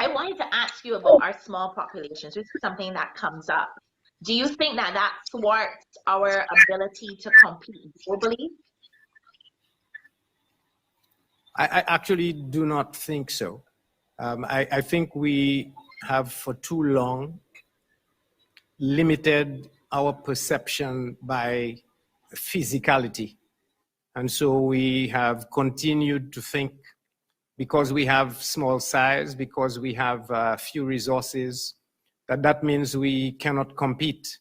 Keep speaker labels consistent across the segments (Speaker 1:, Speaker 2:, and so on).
Speaker 1: I wanted to ask you about our small populations. This is something that comes up. Do you think that that thwarts our ability to compete globally?
Speaker 2: I actually do not think so. I think we have for too long limited our perception by physicality. And so we have continued to think because we have small size, because we have few resources, that means we cannot compete.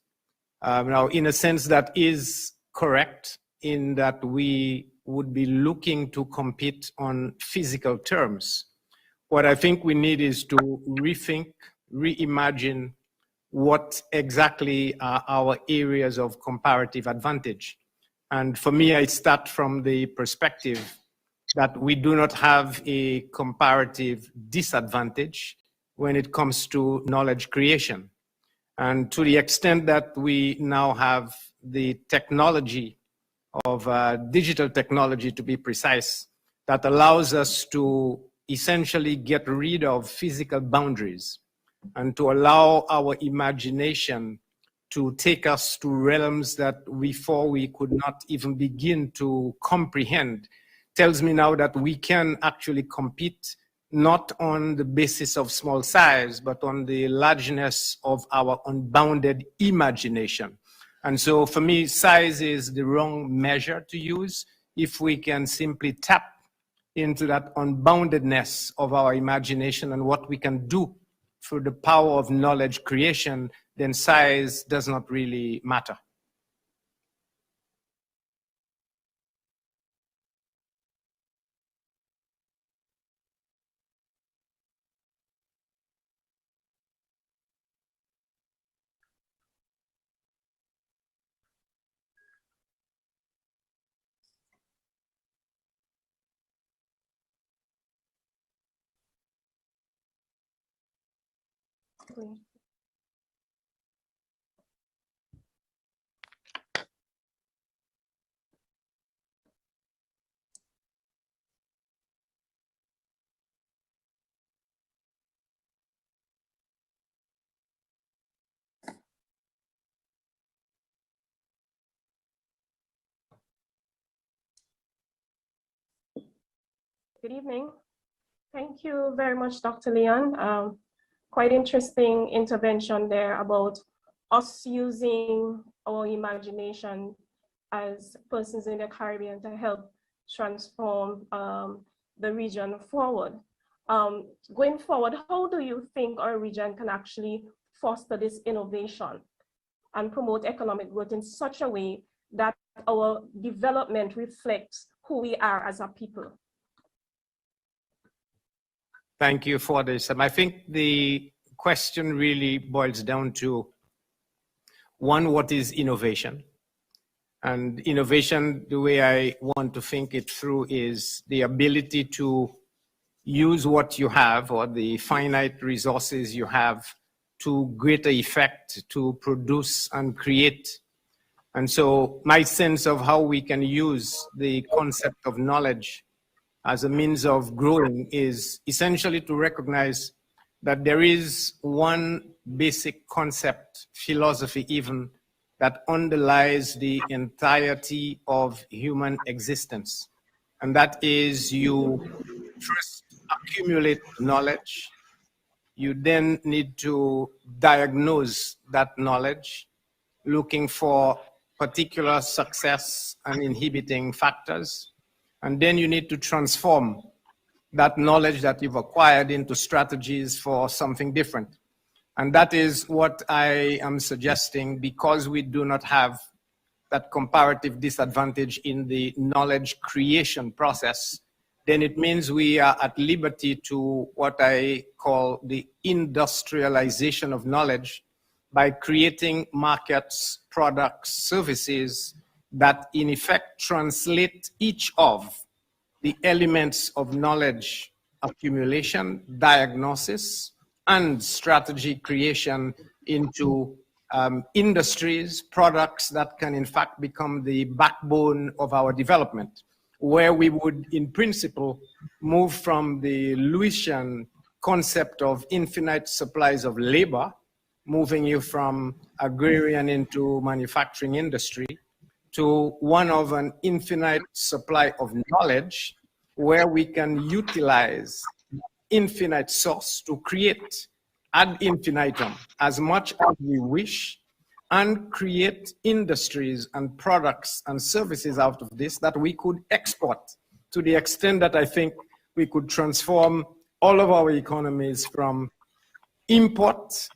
Speaker 2: Now, in a sense, that is correct in that we would be looking to compete on physical terms. What I think we need is to rethink, reimagine what exactly are our areas of comparative advantage. And for me, I start from the perspective that we do not have a comparative disadvantage when it comes to knowledge creation. And to the extent that we now have the technology of digital technology, to be precise, that allows us to essentially get rid of physical boundaries and to allow our imagination to take us to realms that before we could not even begin to comprehend, tells me now that we can actually compete not on the basis of small size, but on the largeness of our unbounded imagination. And so for me, size is the wrong measure to use. If we can simply tap into that unboundedness of our imagination and what we can do through the power of knowledge creation, then size does not really matter.
Speaker 3: Good evening. Thank you very much, Dr. Leon. Quite interesting intervention there about us using our imagination as persons in the Caribbean to help transform the region forward. Going forward, how do you think our region can actually foster this innovation and promote economic growth in such a way that our development reflects who we are as a people?
Speaker 2: Thank you for this. I think the question really boils down to, one, what is innovation? And innovation, the way I want to think it through, is the ability to use what you have or the finite resources you have to greater effect to produce and create. And so my sense of how we can use the concept of knowledge as a means of growing is essentially to recognize that there is one basic concept, philosophy even, that underlies the entirety of human existence. And that is, you first accumulate knowledge, you then need to diagnose that knowledge, looking for particular success and inhibiting factors. And then you need to transform that knowledge that you've acquired into strategies for something different. And that is what I am suggesting, because we do not have that comparative disadvantage in the knowledge creation process, then it means we are at liberty to what I call the industrialization of knowledge by creating markets, products, services that in effect translate each of the elements of knowledge accumulation, diagnosis, and strategy creation into industries, products that can in fact become the backbone of our development, where we would in principle move from the Lewisian concept of infinite supplies of labor, moving you from agrarian into manufacturing industry, to one of an infinite supply of knowledge, where we can utilize infinite source to create ad infinitum as much as we wish, and create industries and products and services out of this that we could export, to the extent that I think we could transform all of our economies from import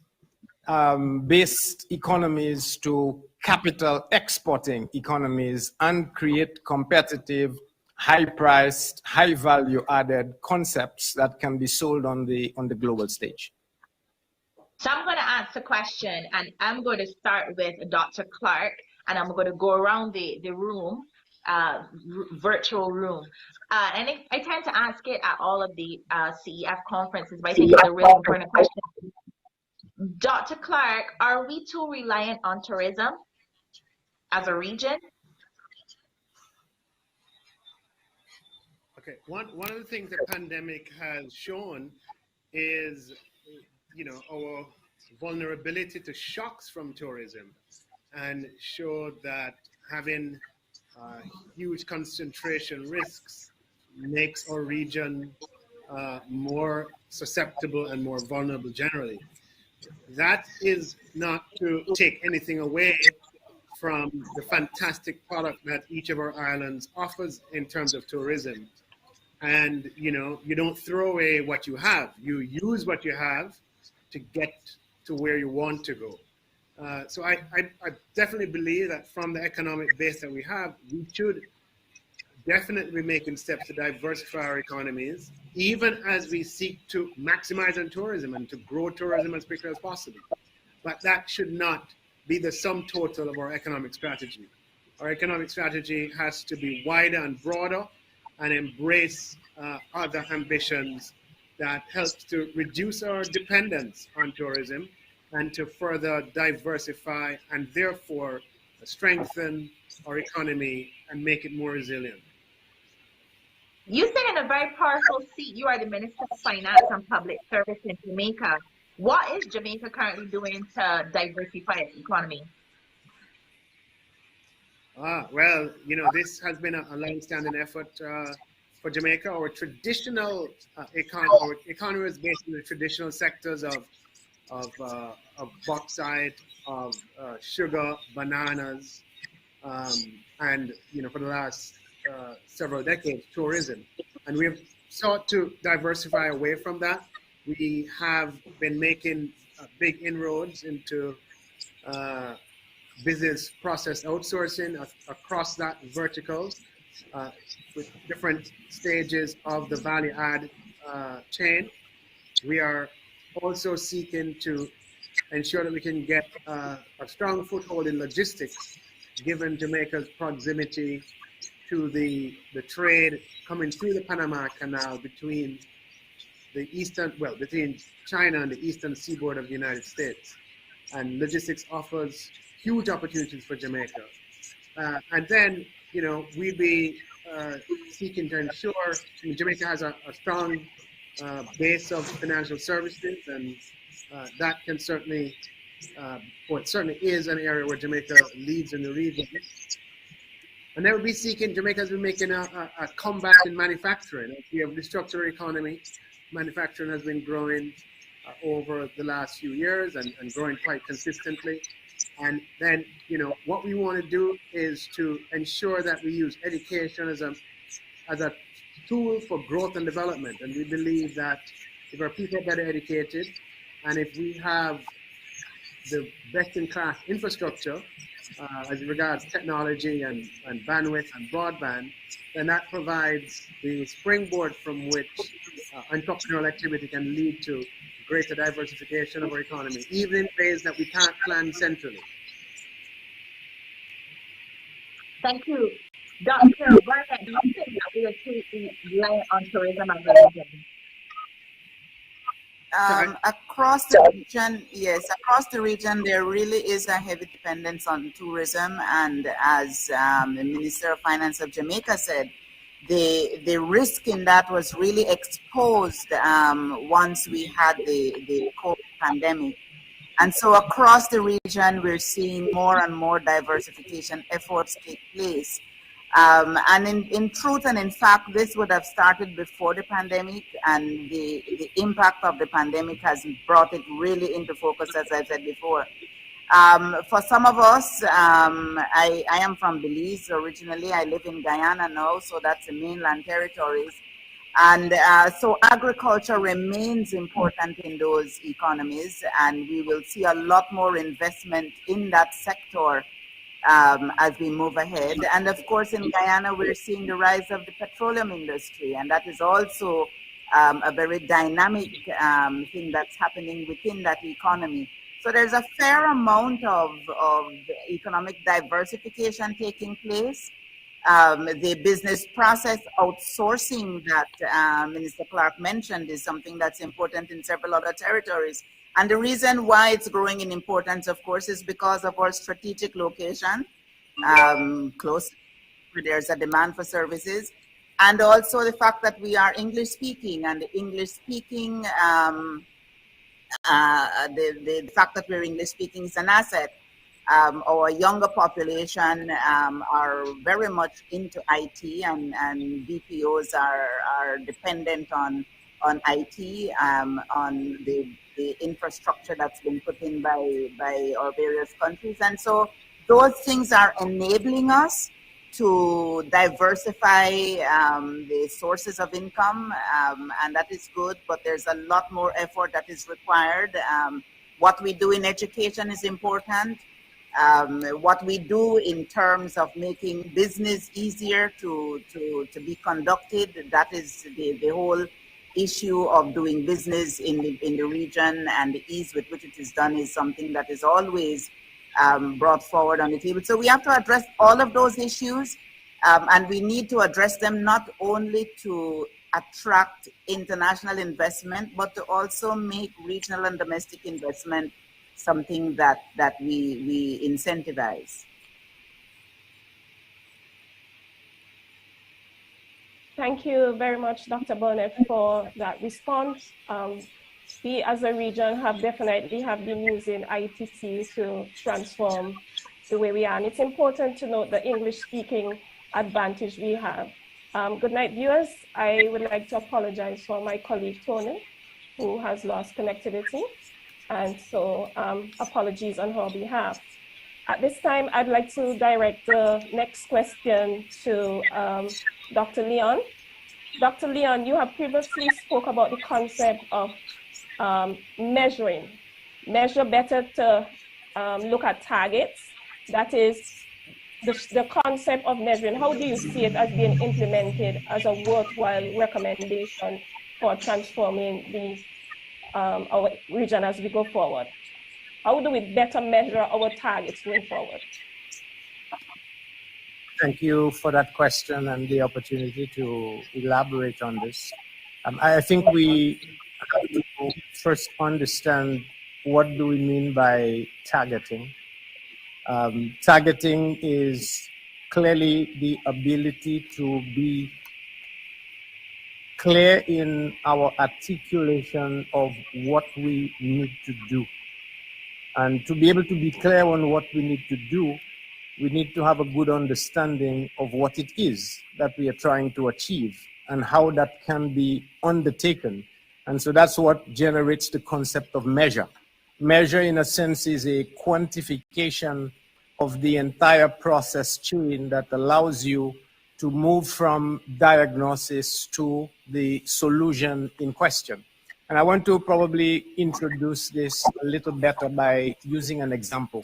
Speaker 2: based economies to capital exporting economies, and create competitive, high priced, high value added concepts that can be sold on the global stage.
Speaker 1: So I'm going to ask a question, and I'm going to start with Dr. Clark, and I'm going to go around the room, virtual room. And I tend to ask it at all of the CEF conferences, but I think it's a really important question. Dr. Clark, are we too reliant on tourism as a region?
Speaker 4: Okay, one of the things the pandemic has shown is, our vulnerability to shocks from tourism, and showed that having huge concentration risks makes our region more susceptible and more vulnerable generally. That is not to take anything away from the fantastic product that each of our islands offers in terms of tourism. And, you don't throw away what you have. You use what you have to get to where you want to go. So I definitely believe that from the economic base that we have, we should definitely be making steps to diversify our economies, even as we seek to maximize on tourism and to grow tourism as quickly as possible. But that should not be the sum total of our economic strategy. Our economic strategy has to be wider and broader, and embrace other ambitions that help to reduce our dependence on tourism, and to further diversify and therefore strengthen our economy and make it more resilient.
Speaker 1: You sit in a very powerful seat. You are the Minister of Finance and Public Service in Jamaica. What is Jamaica currently doing to diversify its economy?
Speaker 4: Well, this has been a long-standing effort for Jamaica. Our traditional economy is based on the traditional sectors of bauxite, of sugar, bananas, and for the last several decades, tourism. And we have sought to diversify away from that. We have been making big inroads into business process outsourcing across that verticals, with different stages of the value add chain. We are also seeking to ensure that we can get a strong foothold in logistics, given Jamaica's proximity to the trade coming through the Panama Canal between between China and the eastern seaboard of the United States. And logistics offers huge opportunities for Jamaica. And then, we'll be seeking to ensure, Jamaica has a strong base of financial services, and that can certainly, it certainly is an area where Jamaica leads in the region. And then we'll be seeking, Jamaica has been making a comeback in manufacturing. We have restructured our economy. Manufacturing has been growing over the last few years and growing quite consistently. And then, what we want to do is to ensure that we use education as a tool for growth and development. And we believe that if our people are better educated, and if we have the best-in-class infrastructure as regards technology and bandwidth and broadband, then that provides the springboard from which entrepreneurial activity can lead to greater diversification of our economy, even in ways that we can't plan centrally.
Speaker 1: Thank you. Dr. Barnett, do you think that we are too reliant on tourism as a region?
Speaker 5: Across the region, yes, across the region, there really is a heavy dependence on tourism. And as the Minister of Finance of Jamaica said, the risk in that was really exposed once we had the COVID pandemic. And so across the region, we're seeing more and more diversification efforts take place. And in truth and in fact, this would have started before the pandemic, and the impact of the pandemic has brought it really into focus, as I said before. For some of us, I am from Belize originally. I live in Guyana now, so that's the mainland territories. And so agriculture remains important in those economies, and we will see a lot more investment in that sector as we move ahead. And of course, in Guyana, we're seeing the rise of the petroleum industry, and that is also a very dynamic thing that's happening within that economy. So there's a fair amount of economic diversification taking place. The business process outsourcing that Minister Clark mentioned is something that's important in several other territories. And the reason why it's growing in importance, of course, is because of our strategic location, close where there's a demand for services, and also the fact that we are English speaking, and the English speaking, the fact that we're English speaking is an asset. Our younger population are very much into IT, and BPOs are dependent on IT, on the infrastructure that's been put in by our various countries. And so those things are enabling us to diversify the sources of income, and that is good, but there's a lot more effort that is required. What we do in education is important. What we do in terms of making business easier to be conducted, that is the whole issue of doing business in the region, and the ease with which it is done is something that is always brought forward on the table. So we have to address all of those issues, and we need to address them not only to attract international investment, but to also make regional and domestic investment something that we incentivize.
Speaker 3: Thank you very much, Dr. Burnett, for that response. We as a region have definitely been using ITC to transform the way we are. And it's important to note the English-speaking advantage we have. Good night, viewers. I would like to apologize for my colleague, Tony, who has lost connectivity. And so apologies on her behalf. At this time, I'd like to direct the next question to Dr. Leon. Dr. Leon, you have previously spoke about the concept of measuring. Measure better to look at targets. That is the concept of measuring. How do you see it as being implemented as a worthwhile recommendation for transforming the our region as we go forward? How do we better measure our targets going forward?
Speaker 2: Thank you for that question and the opportunity to elaborate on this. I think we have to first understand what do we mean by targeting. Targeting is clearly the ability to be clear in our articulation of what we need to do. And to be able to be clear on what we need to do, we need to have a good understanding of what it is that we are trying to achieve and how that can be undertaken. And so that's what generates the concept of measure. Measure, in a sense, is a quantification of the entire process chain that allows you to move from diagnosis to the solution in question. And I want to probably introduce this a little better by using an example.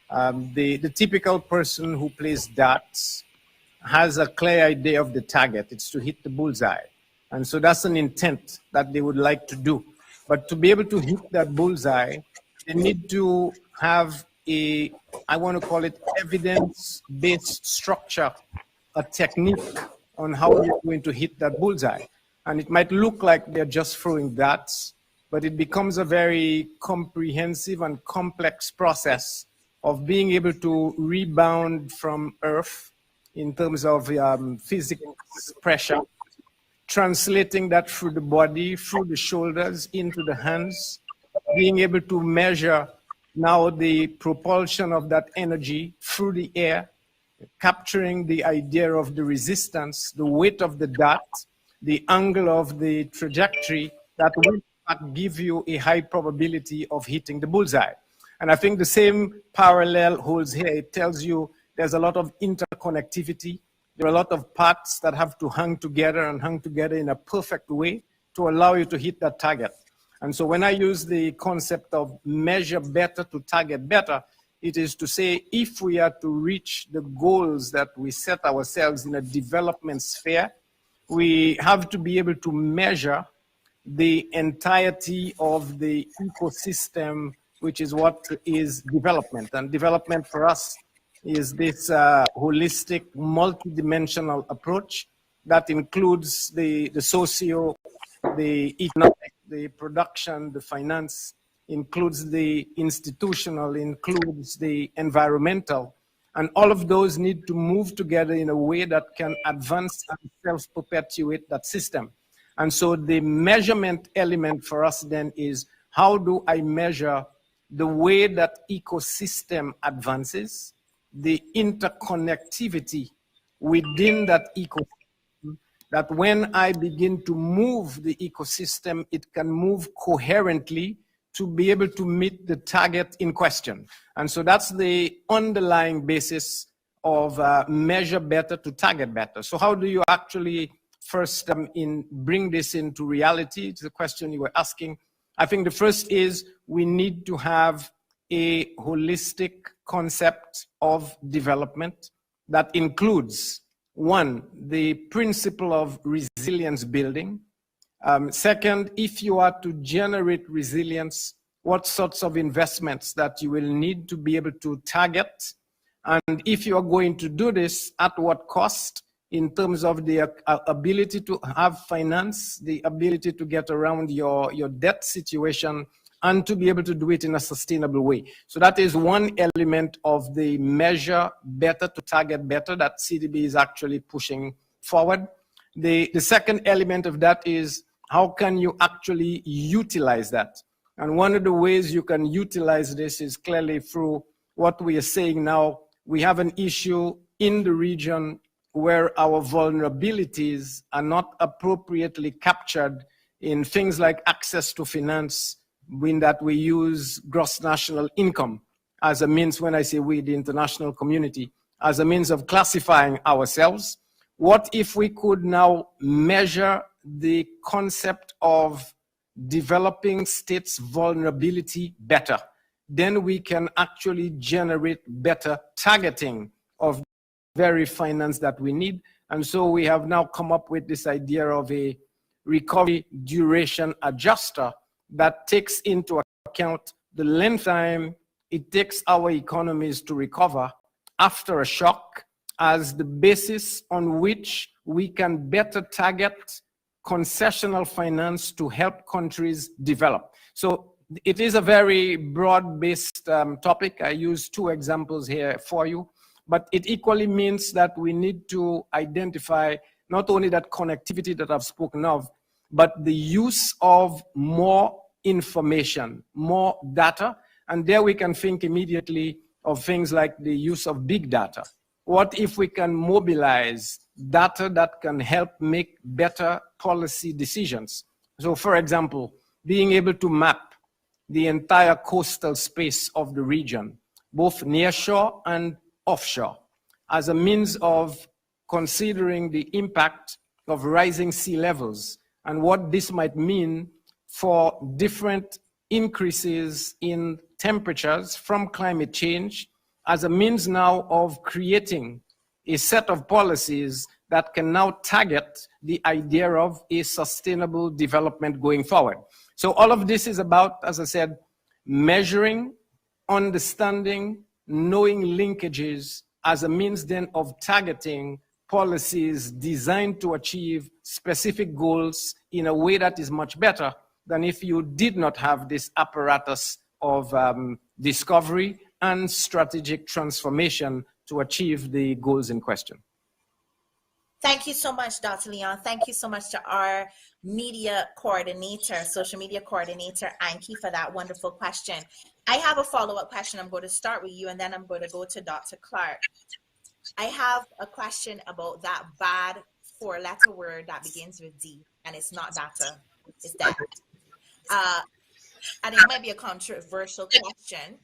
Speaker 2: The typical person who plays darts has a clear idea of the target. It's to hit the bullseye. And so that's an intent that they would like to do. But to be able to hit that bullseye, they need to have I want to call it evidence-based structure, a technique on how you're going to hit that bullseye. And it might look like they're just throwing darts, but it becomes a very comprehensive and complex process of being able to rebound from earth in terms of physical pressure, translating that through the body, through the shoulders, into the hands, being able to measure now the propulsion of that energy through the air, capturing the idea of the resistance, the weight of the dart, the angle of the trajectory that will give you a high probability of hitting the bullseye. And I think the same parallel holds here. It tells you there's a lot of interconnectivity. There are a lot of parts that have to hang together and hang together in a perfect way to allow you to hit that target. And so when I use the concept of measure better to target better, it is to say if we are to reach the goals that we set ourselves in a development sphere, we have to be able to measure the entirety of the ecosystem, which is what is development. And development for us is this holistic, multidimensional approach that includes the socio, the economic, the production, the finance, includes the institutional, includes the environmental. And all of those need to move together in a way that can advance and self-perpetuate that system. And so the measurement element for us then is, how do I measure the way that ecosystem advances, the interconnectivity within that ecosystem, that when I begin to move the ecosystem, it can move coherently to be able to meet the target in question. And so that's the underlying basis of measure better to target better. So how do you actually first bring this into reality? It's the question you were asking. I think the first is we need to have a holistic concept of development that includes, one, the principle of resilience building. Second, if you are to generate resilience, what sorts of investments that you will need to be able to target? And if you are going to do this, at what cost in terms of the ability to have finance, the ability to get around your debt situation, and to be able to do it in a sustainable way. So that is one element of the measure better to target better that CDB is actually pushing forward. The second element of that is, how can you actually utilize that? And one of the ways you can utilize this is clearly through what we are saying now. We have an issue in the region where our vulnerabilities are not appropriately captured in things like access to finance, in that we use gross national income as a means, when I say we, the international community, as a means of classifying ourselves. What if we could now measure the concept of developing states' vulnerability better? Then we can actually generate better targeting of very finance that we need. And so we have now come up with this idea of a recovery duration adjuster that takes into account the length time it takes our economies to recover after a shock as the basis on which we can better target concessional finance to help countries develop. So it is a very broad-based topic. I use two examples here for you, but it equally means that we need to identify not only that connectivity that I've spoken of, but the use of more information, more data. And there we can think immediately of things like the use of big data. What if we can mobilize data that can help make better policy decisions? So for example, being able to map the entire coastal space of the region, both nearshore and offshore, as a means of considering the impact of rising sea levels and what this might mean for different increases in temperatures from climate change, as a means now of creating a set of policies that can now target the idea of a sustainable development going forward. So all of this is about, as I said, measuring, understanding, knowing linkages as a means then of targeting policies designed to achieve specific goals in a way that is much better than if you did not have this apparatus of discovery and strategic transformation to achieve the goals in question.
Speaker 6: Thank you so much, Dr. Leon. Thank you so much to our media coordinator, social media coordinator, Anki, for that wonderful question. I have a follow-up question. I'm going to start with you, and then I'm going to go to Dr. Clark. I have a question about that bad four-letter word that begins with D, and it's not data, it's that. And it might be a controversial question,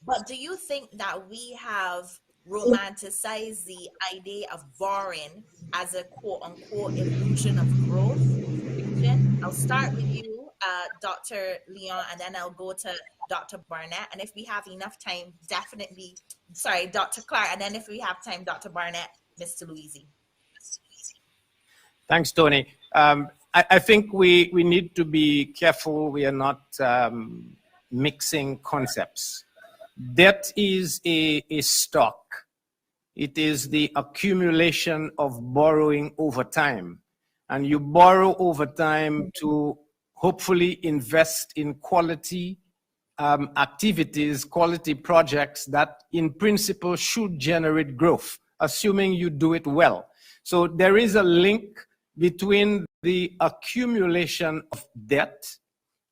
Speaker 6: but do you think that we have romanticized the idea of borrowing as a quote-unquote illusion of growth? I'll start with you, Dr. Leon, and then I'll go to Dr. Barnett. And if we have enough time, definitely, sorry, Dr. Clark, and then if we have time, Dr. Barnett, Mr. Louisi.
Speaker 2: Thanks, Tony. I think we need to be careful we are not mixing concepts. Debt is a stock. It is the accumulation of borrowing over time. And you borrow over time to hopefully invest in quality activities, quality projects that in principle should generate growth, assuming you do it well. So there is a link between the accumulation of debt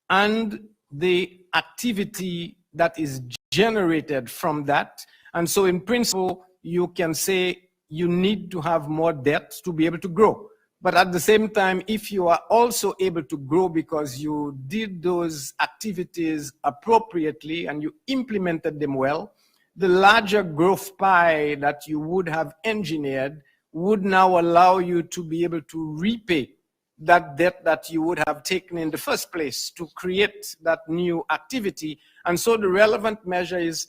Speaker 2: and the activity that is generated from that. And so in principle, you can say you need to have more debt to be able to grow. But at the same time, if you are also able to grow because you did those activities appropriately and you implemented them well, the larger growth pie that you would have engineered would now allow you to be able to repay that debt that you would have taken in the first place to create that new activity. And so the relevant measure is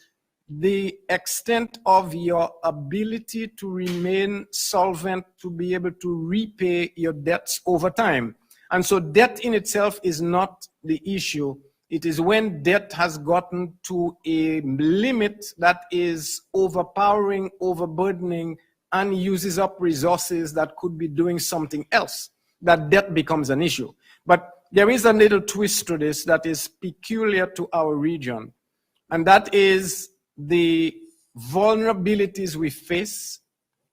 Speaker 2: the extent of your ability to remain solvent, to be able to repay your debts over time. And so debt in itself is not the issue. It is when debt has gotten to a limit that is overpowering, overburdening, and uses up resources that could be doing something else, that debt becomes an issue. But there is a little twist to this that is peculiar to our region, and that is the vulnerabilities we face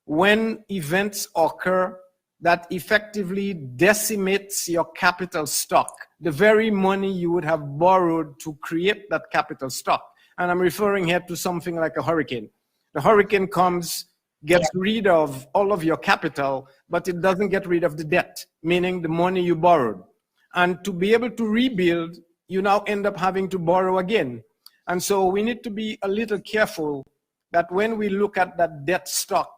Speaker 2: when events occur that effectively decimates your capital stock, the very money you would have borrowed to create that capital stock. And I'm referring here to something like a hurricane. The hurricane comes, gets rid of all of your capital, but it doesn't get rid of the debt, meaning the money you borrowed. And to be able to rebuild, you now end up having to borrow again. And so we need to be a little careful that when we look at that debt stock,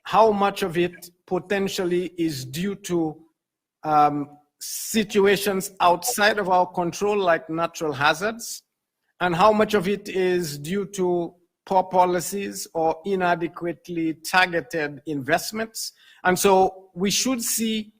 Speaker 2: how much of it potentially is due to situations outside of our control, like natural hazards, and how much of it is due to poor policies or inadequately targeted investments. And so we should see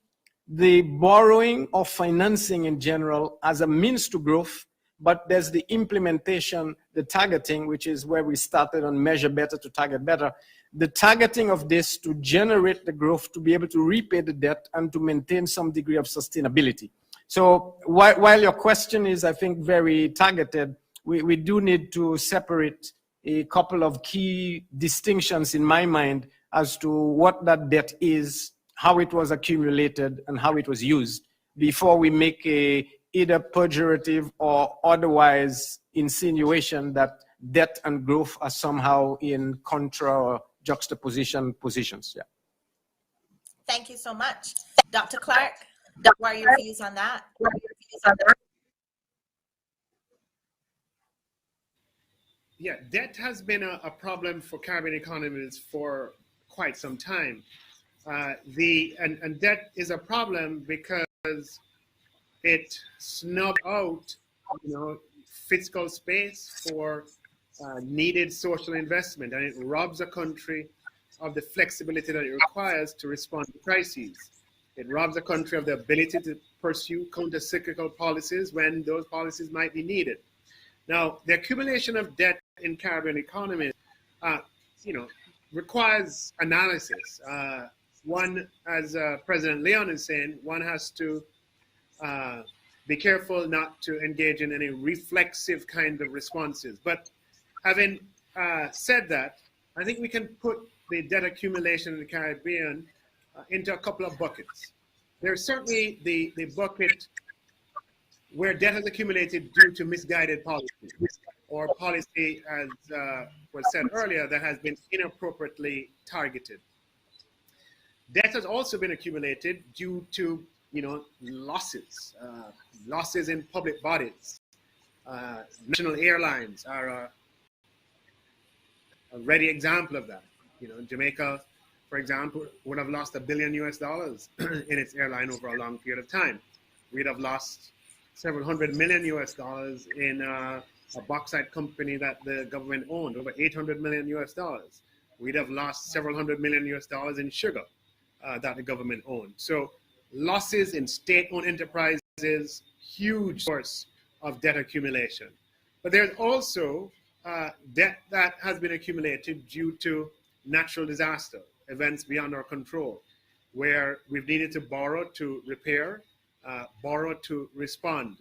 Speaker 2: the borrowing or financing in general as a means to growth, but there's the implementation, the targeting, which is where we started on measure better to target better. The targeting of this to generate the growth, to be able to repay the debt and to maintain some degree of sustainability. So while your question is, I think, very targeted, we do need to separate a couple of key distinctions in my mind as to what that debt is, how it was accumulated, and how it was used before we make a either pejorative or otherwise insinuation that debt and growth are somehow in contra or juxtaposition positions. Yeah.
Speaker 6: Thank you so much. Dr. Clark, what are your views on that?
Speaker 4: Yeah, debt has been a problem for Caribbean economies for quite some time. And debt is a problem because it snubbed out, fiscal space for needed social investment, and it robs a country of the flexibility that it requires to respond to crises. It robs a country of the ability to pursue counter-cyclical policies when those policies might be needed. Now, the accumulation of debt in Caribbean economies, requires analysis. One, as President Leon is saying, one has to be careful not to engage in any reflexive kind of responses. But having said that, I think we can put the debt accumulation in the Caribbean into a couple of buckets. There's certainly the bucket where debt has accumulated due to misguided policy, or policy, as was said earlier, that has been inappropriately targeted. Debt has also been accumulated due to, losses, losses in public bodies. National airlines are a ready example of that. Jamaica, for example, would have lost $1 billion in its airline over a long period of time. We'd have lost several $100 million in a bauxite company that the government owned, over $800 million. We'd have lost several $100 million in sugar that the government owned. So losses in state-owned enterprises, huge source of debt accumulation. But there's also debt that has been accumulated due to natural disaster, events beyond our control, where we've needed to borrow to repair, borrow to respond,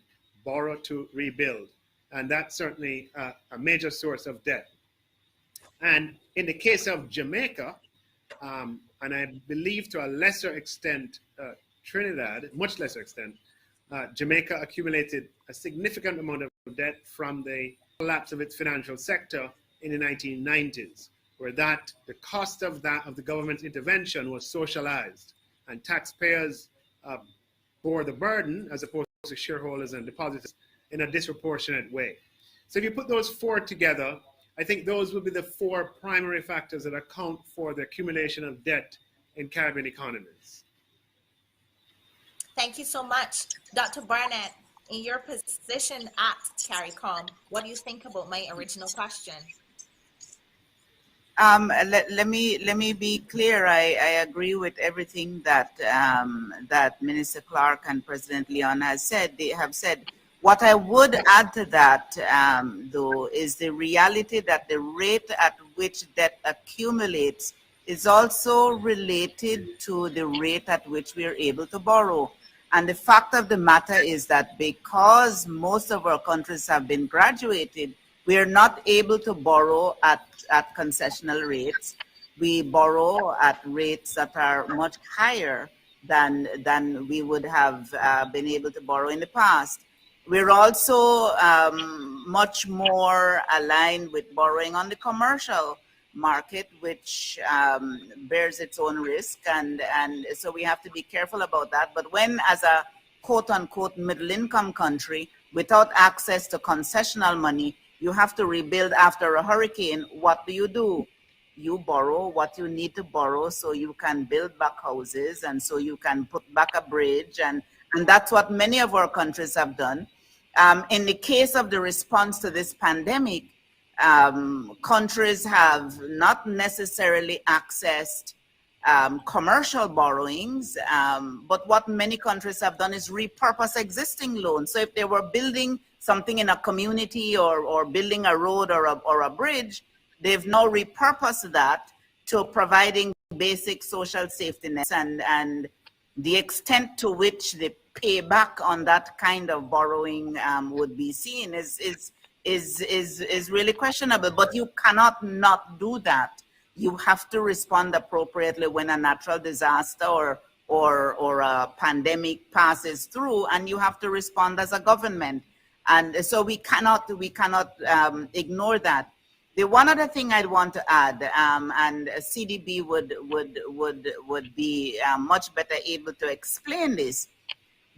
Speaker 4: borrow to rebuild. And that's certainly a major source of debt. And in the case of Jamaica, and I believe to a lesser extent Trinidad, much lesser extent, Jamaica accumulated a significant amount of debt from the collapse of its financial sector in the 1990s, where the cost of the government's intervention was socialized, and taxpayers bore the burden as opposed to shareholders and depositors in a disproportionate way. So if you put those four together, I think those will be the four primary factors that account for the accumulation of debt in Caribbean economies.
Speaker 6: Thank you so much. Dr. Barnett, in your position at CARICOM, what do you think about my original question?
Speaker 5: Let me be clear. I agree with everything that that Minister Clark and President Leon have said. What I would add to that, though, is the reality that the rate at which debt accumulates is also related to the rate at which we are able to borrow. And the fact of the matter is that because most of our countries have been graduated, we are not able to borrow at concessional rates. We borrow at rates that are much higher than we would have been able to borrow in the past. We're also much more aligned with borrowing on the commercial market, which bears its own risk, and so we have to be careful about that. But when, as a quote-unquote middle-income country, without access to concessional money, you have to rebuild after a hurricane, what do? You borrow what you need to borrow so you can build back houses and so you can put back a bridge, and that's what many of our countries have done. In the case of the response to this pandemic, countries have not necessarily accessed commercial borrowings, but what many countries have done is repurpose existing loans. So if they were building something in a community or building a road or a bridge, they've now repurposed that to providing basic social safety nets, and the extent to which the payback on that kind of borrowing would be seen is really questionable. But you cannot not do that. You have to respond appropriately when a natural disaster or a pandemic passes through, and you have to respond as a government. And so we cannot ignore that. The one other thing I'd want to add, and CDB would be much better able to explain this.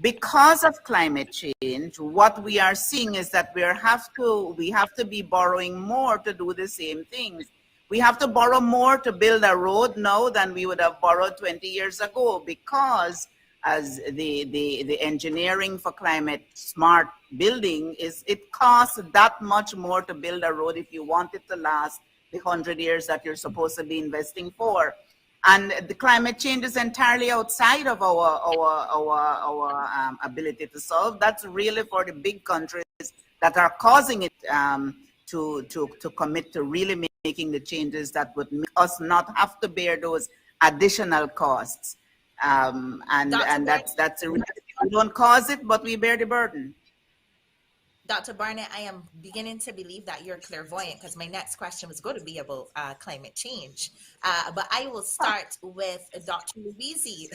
Speaker 5: Because of climate change, what we are seeing is that we have to be borrowing more to do the same things. We have to borrow more to build a road now than we would have borrowed 20 years ago, because as the engineering for climate smart building it costs that much more to build a road if you want it to last the 100 years that you're supposed to be investing for. And the climate change is entirely outside of our ability to solve. That's really for the big countries that are causing it to commit to really making the changes that would make us not have to bear those additional costs. And that's a reality. We don't cause it, but we bear the burden.
Speaker 6: Dr. Barnett, I am beginning to believe that you're clairvoyant because my next question was going to be about climate change. But I will start with Dr. Louisi.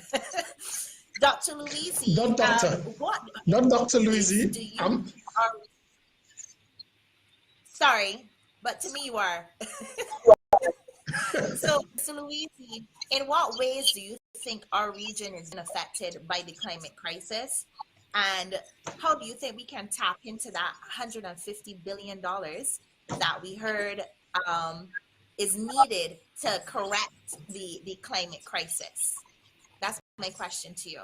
Speaker 6: Dr. Louisi,
Speaker 7: Not doctor.
Speaker 6: what
Speaker 7: Not Dr.
Speaker 6: do
Speaker 7: Louisi.
Speaker 6: you sorry, but to me you are. So, Mr. Louisi, in what ways do you think our region is affected by the climate crisis? And how do you think we can tap into that $150 billion that we heard is needed to correct the climate crisis? That's my question to you.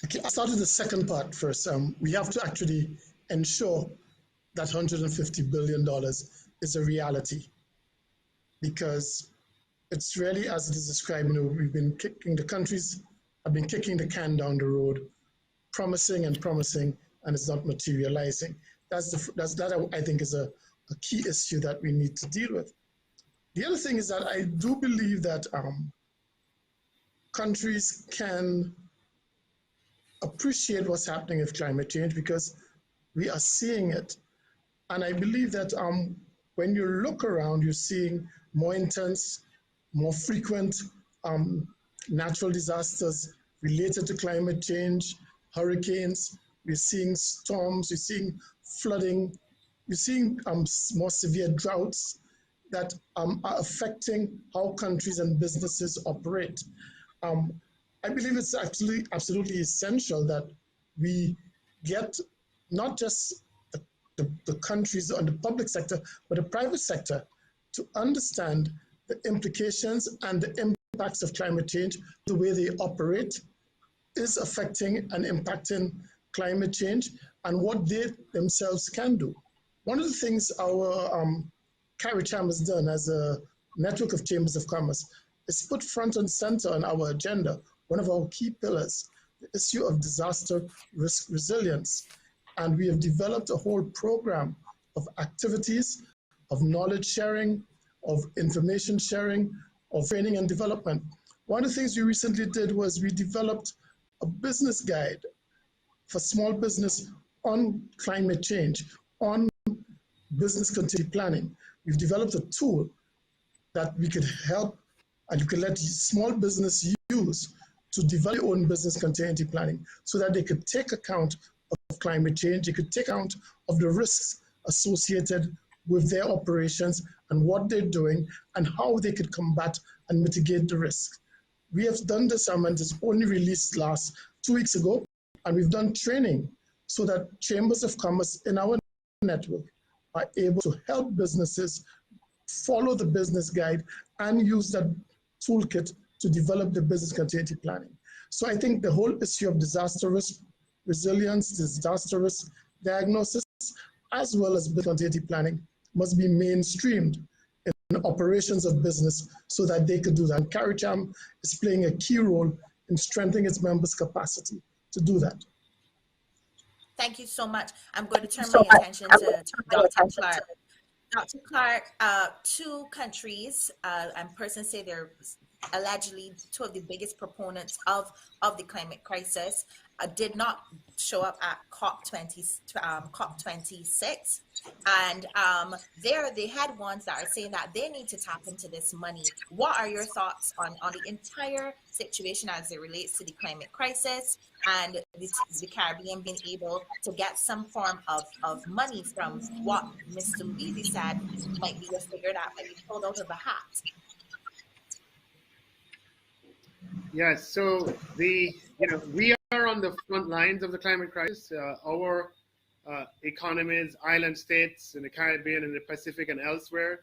Speaker 7: Okay, I'll start with the second part first. We have to actually ensure that $150 billion is a reality, because it's really, as it is described, the countries have been kicking the can down the road, promising and promising, and it's not materializing. That I think is a key issue that we need to deal with. The other thing is that I do believe that countries can appreciate what's happening with climate change because we are seeing it. And I believe that when you look around, you're seeing more intense, more frequent natural disasters related to climate change, hurricanes, we're seeing storms, we're seeing flooding, we're seeing more severe droughts that are affecting how countries and businesses operate. I believe it's absolutely essential that we get not just the countries and the public sector, but the private sector to understand the implications and the impacts of climate change, the way they operate is affecting and impacting climate change, and what they themselves can do. One of the things our CARICHAM has done as a network of chambers of commerce is put front and center on our agenda, one of our key pillars, the issue of disaster risk resilience. And we have developed a whole program of activities, of knowledge sharing, of information sharing, of training and development. One of the things we recently did was we developed a business guide for small business on climate change, on business continuity planning. We've developed a tool that we could help and you can let small business use to develop your own business continuity planning so that they could take account of climate change, they could take account of the risks associated with their operations and what they're doing and how they could combat and mitigate the risk. We have done this and it's only released 2 weeks ago, and we've done training so that chambers of commerce in our network are able to help businesses follow the business guide and use that toolkit to develop the business continuity planning. So I think the whole issue of disaster risk resilience, disaster risk diagnosis, as well as business continuity planning must be mainstreamed in operations of business so that they could do that. And CARICHAM is playing a key role in strengthening its members' capacity to do that.
Speaker 6: Thank you so much. I'm going to turn my attention to Dr. Clark. Dr. Clark, 2 countries, and persons say they're allegedly 2 of the biggest proponents of the climate crisis, did not show up at COP26. And there they had ones that are saying that they need to tap into this money. What are your thoughts on the entire situation as it relates to the climate crisis and the Caribbean being able to get some form of money from what Mr. Louisi said might be a figure that might be pulled out of a hat?
Speaker 4: Yes, so we are on the front lines of the climate crisis. Our economies, island states in the Caribbean and the Pacific and elsewhere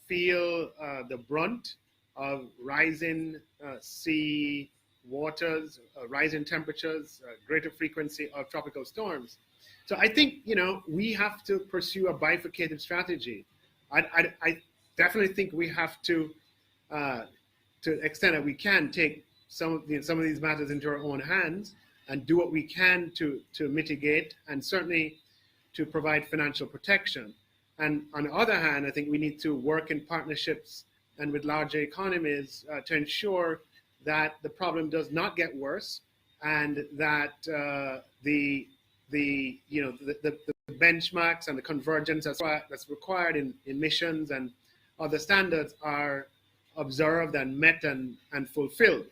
Speaker 4: feel the brunt of rising sea waters, rising temperatures, greater frequency of tropical storms. So I think, we have to pursue a bifurcated strategy. I definitely think we have to the extent that we can, take some of these matters into our own hands and do what we can to mitigate and certainly to provide financial protection. And on the other hand, I think we need to work in partnerships and with larger economies to ensure that the problem does not get worse and that the benchmarks and the convergence that's required in emissions and other standards are observed and met and fulfilled.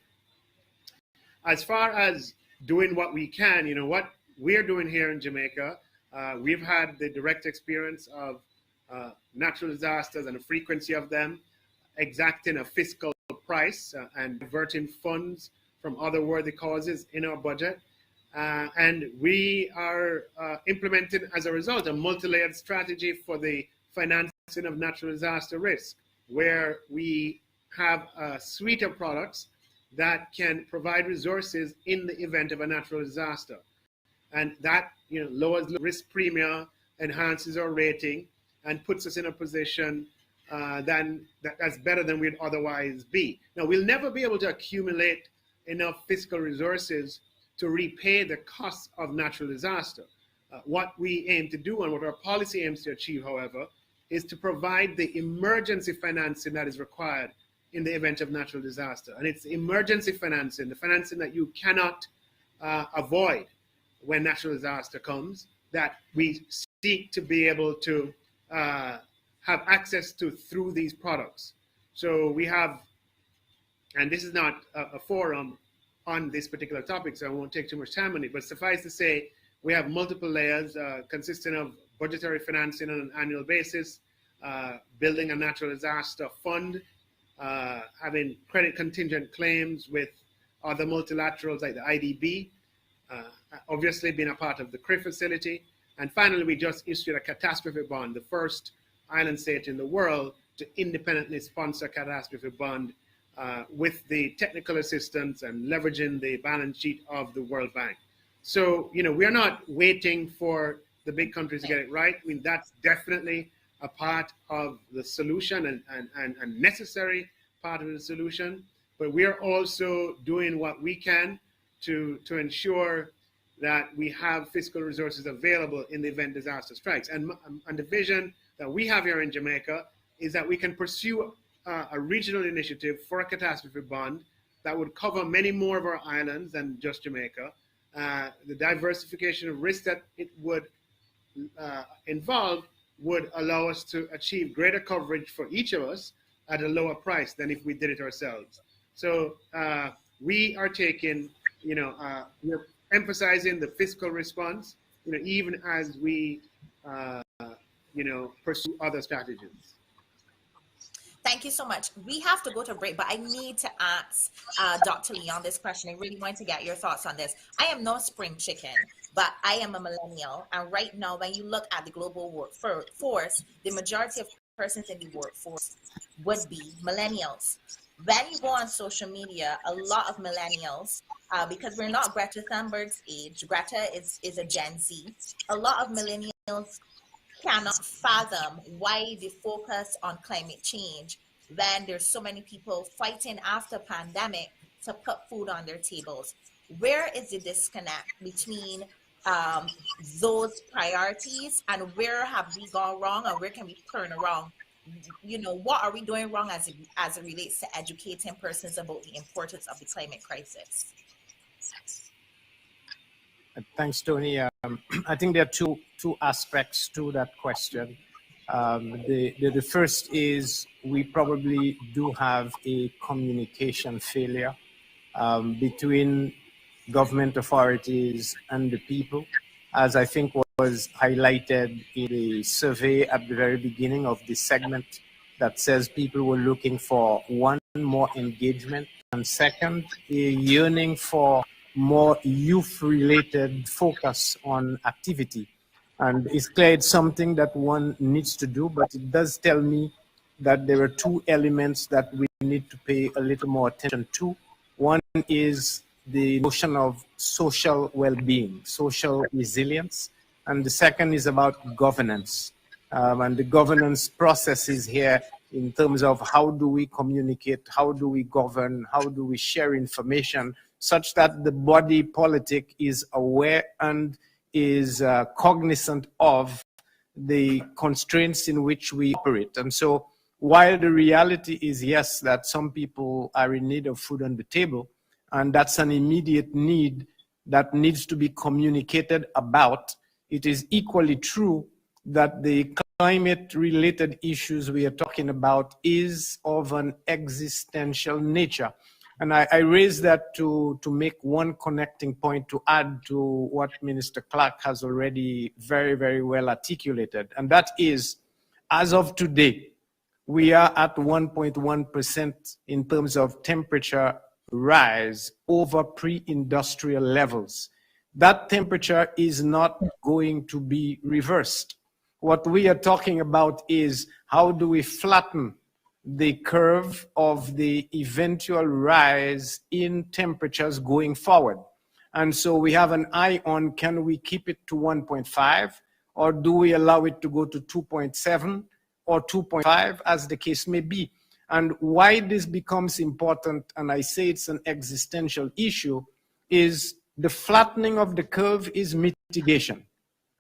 Speaker 4: As far as doing what we can, you know, what we're doing here in Jamaica, we've had the direct experience of natural disasters and the frequency of them, exacting a fiscal price and diverting funds from other worthy causes in our budget. And we are implementing, as a result, a multi-layered strategy for the financing of natural disaster risk, where we have a suite of products that can provide resources in the event of a natural disaster. And that, you know, lowers the risk premium, enhances our rating, and puts us in a position that's better than we'd otherwise be. Now, we'll never be able to accumulate enough fiscal resources to repay the costs of natural disaster. What we aim to do and what our policy aims to achieve, however, is to provide the emergency financing that is required in the event of natural disaster. And it's emergency financing, the financing that you cannot avoid when natural disaster comes, that we seek to be able to have access to through these products. So we have, and this is not a forum on this particular topic, so I won't take too much time on it, but suffice to say, we have multiple layers consisting of budgetary financing on an annual basis, building a natural disaster fund, having credit contingent claims with other multilaterals like the IDB, obviously being a part of the CRIF facility. And finally, we just issued a catastrophe bond, the first island state in the world to independently sponsor a catastrophe bond with the technical assistance and leveraging the balance sheet of the World Bank. So, you know, we're not waiting for the big countries to get it right. I mean, that's definitely a part of the solution and necessary part of the solution. But we are also doing what we can to ensure that we have fiscal resources available in the event disaster strikes. And the vision that we have here in Jamaica is that we can pursue a regional initiative for a catastrophe bond that would cover many more of our islands than just Jamaica. The diversification of risk that it would involve would allow us to achieve greater coverage for each of us at a lower price than if we did it ourselves. So we are taking, you know, we're emphasizing the fiscal response, you know, even as we, you know, pursue other strategies.
Speaker 6: Thank you so much. We have to go to break, but I need to ask Dr. Leon this question. I really want to get your thoughts on this. I am no spring chicken, but I am a millennial. And right now, when you look at the global workforce, the majority of persons in the workforce would be millennials. When you go on social media, a lot of millennials, because we're not Greta Thunberg's age, Greta is a Gen Z, a lot of millennials cannot fathom why they focus on climate change when there's so many people fighting after pandemic to put food on their tables. Where is the disconnect between those priorities, and where have we gone wrong, and where can we turn around? You know, what are we doing wrong as it relates to educating persons about the importance of the climate crisis?
Speaker 2: Thanks, Tony. I think there are two aspects to that question. The first is we probably do have a communication failure between government authorities and the people, as I think was highlighted in the survey at the very beginning of this segment, that says people were looking for, one, more engagement, and second, a yearning for more youth-related focus on activity. And it's clear it's something that one needs to do, but it does tell me that there are two elements that we need to pay a little more attention to. One is the notion of social well-being, social resilience, and the second is about governance. And the governance process is here in terms of how do we communicate, how do we govern, how do we share information, such that the body politic is aware and is cognizant of the constraints in which we operate. And so while the reality is, yes, that some people are in need of food on the table, and that's an immediate need that needs to be communicated about, it is equally true that the climate-related issues we are talking about is of an existential nature. And I raise that to make one connecting point to add to what Minister Clark has already very, very well articulated. And that is, as of today, we are at 1.1% in terms of temperature rise over pre-industrial levels. That temperature is not going to be reversed. What we are talking about is how do we flatten the curve of the eventual rise in temperatures going forward. And so we have an eye on, can we keep it to 1.5, or do we allow it to go to 2.7 or 2.5, as the case may be? And why this becomes important, and I say it's an existential issue, is the flattening of the curve is mitigation.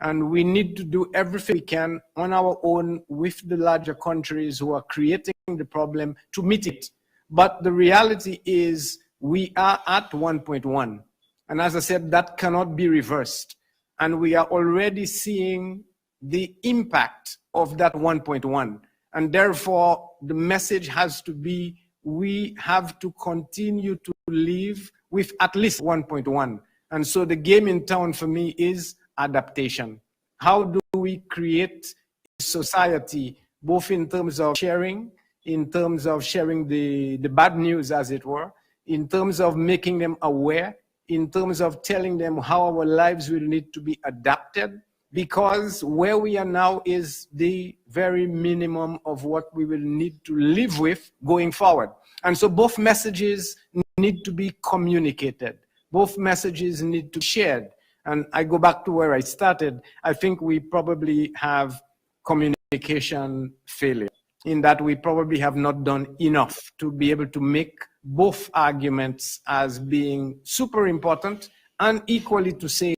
Speaker 2: And we need to do everything we can on our own with the larger countries who are creating the problem to mitigate. But the reality is we are at 1.1. And as I said, that cannot be reversed. And we are already seeing the impact of that 1.1. And therefore, the message has to be, we have to continue to live with at least 1.1. And so the game in town for me is adaptation. How do we create a society, both in terms of sharing, in terms of sharing the bad news, as it were, in terms of making them aware, in terms of telling them how our lives will need to be adapted, because where we are now is the very minimum of what we will need to live with going forward. And so both messages need to be communicated. Both messages need to be shared. And I go back to where I started. I think we probably have communication failure, in that we probably have not done enough to be able to make both arguments as being super important, and equally to say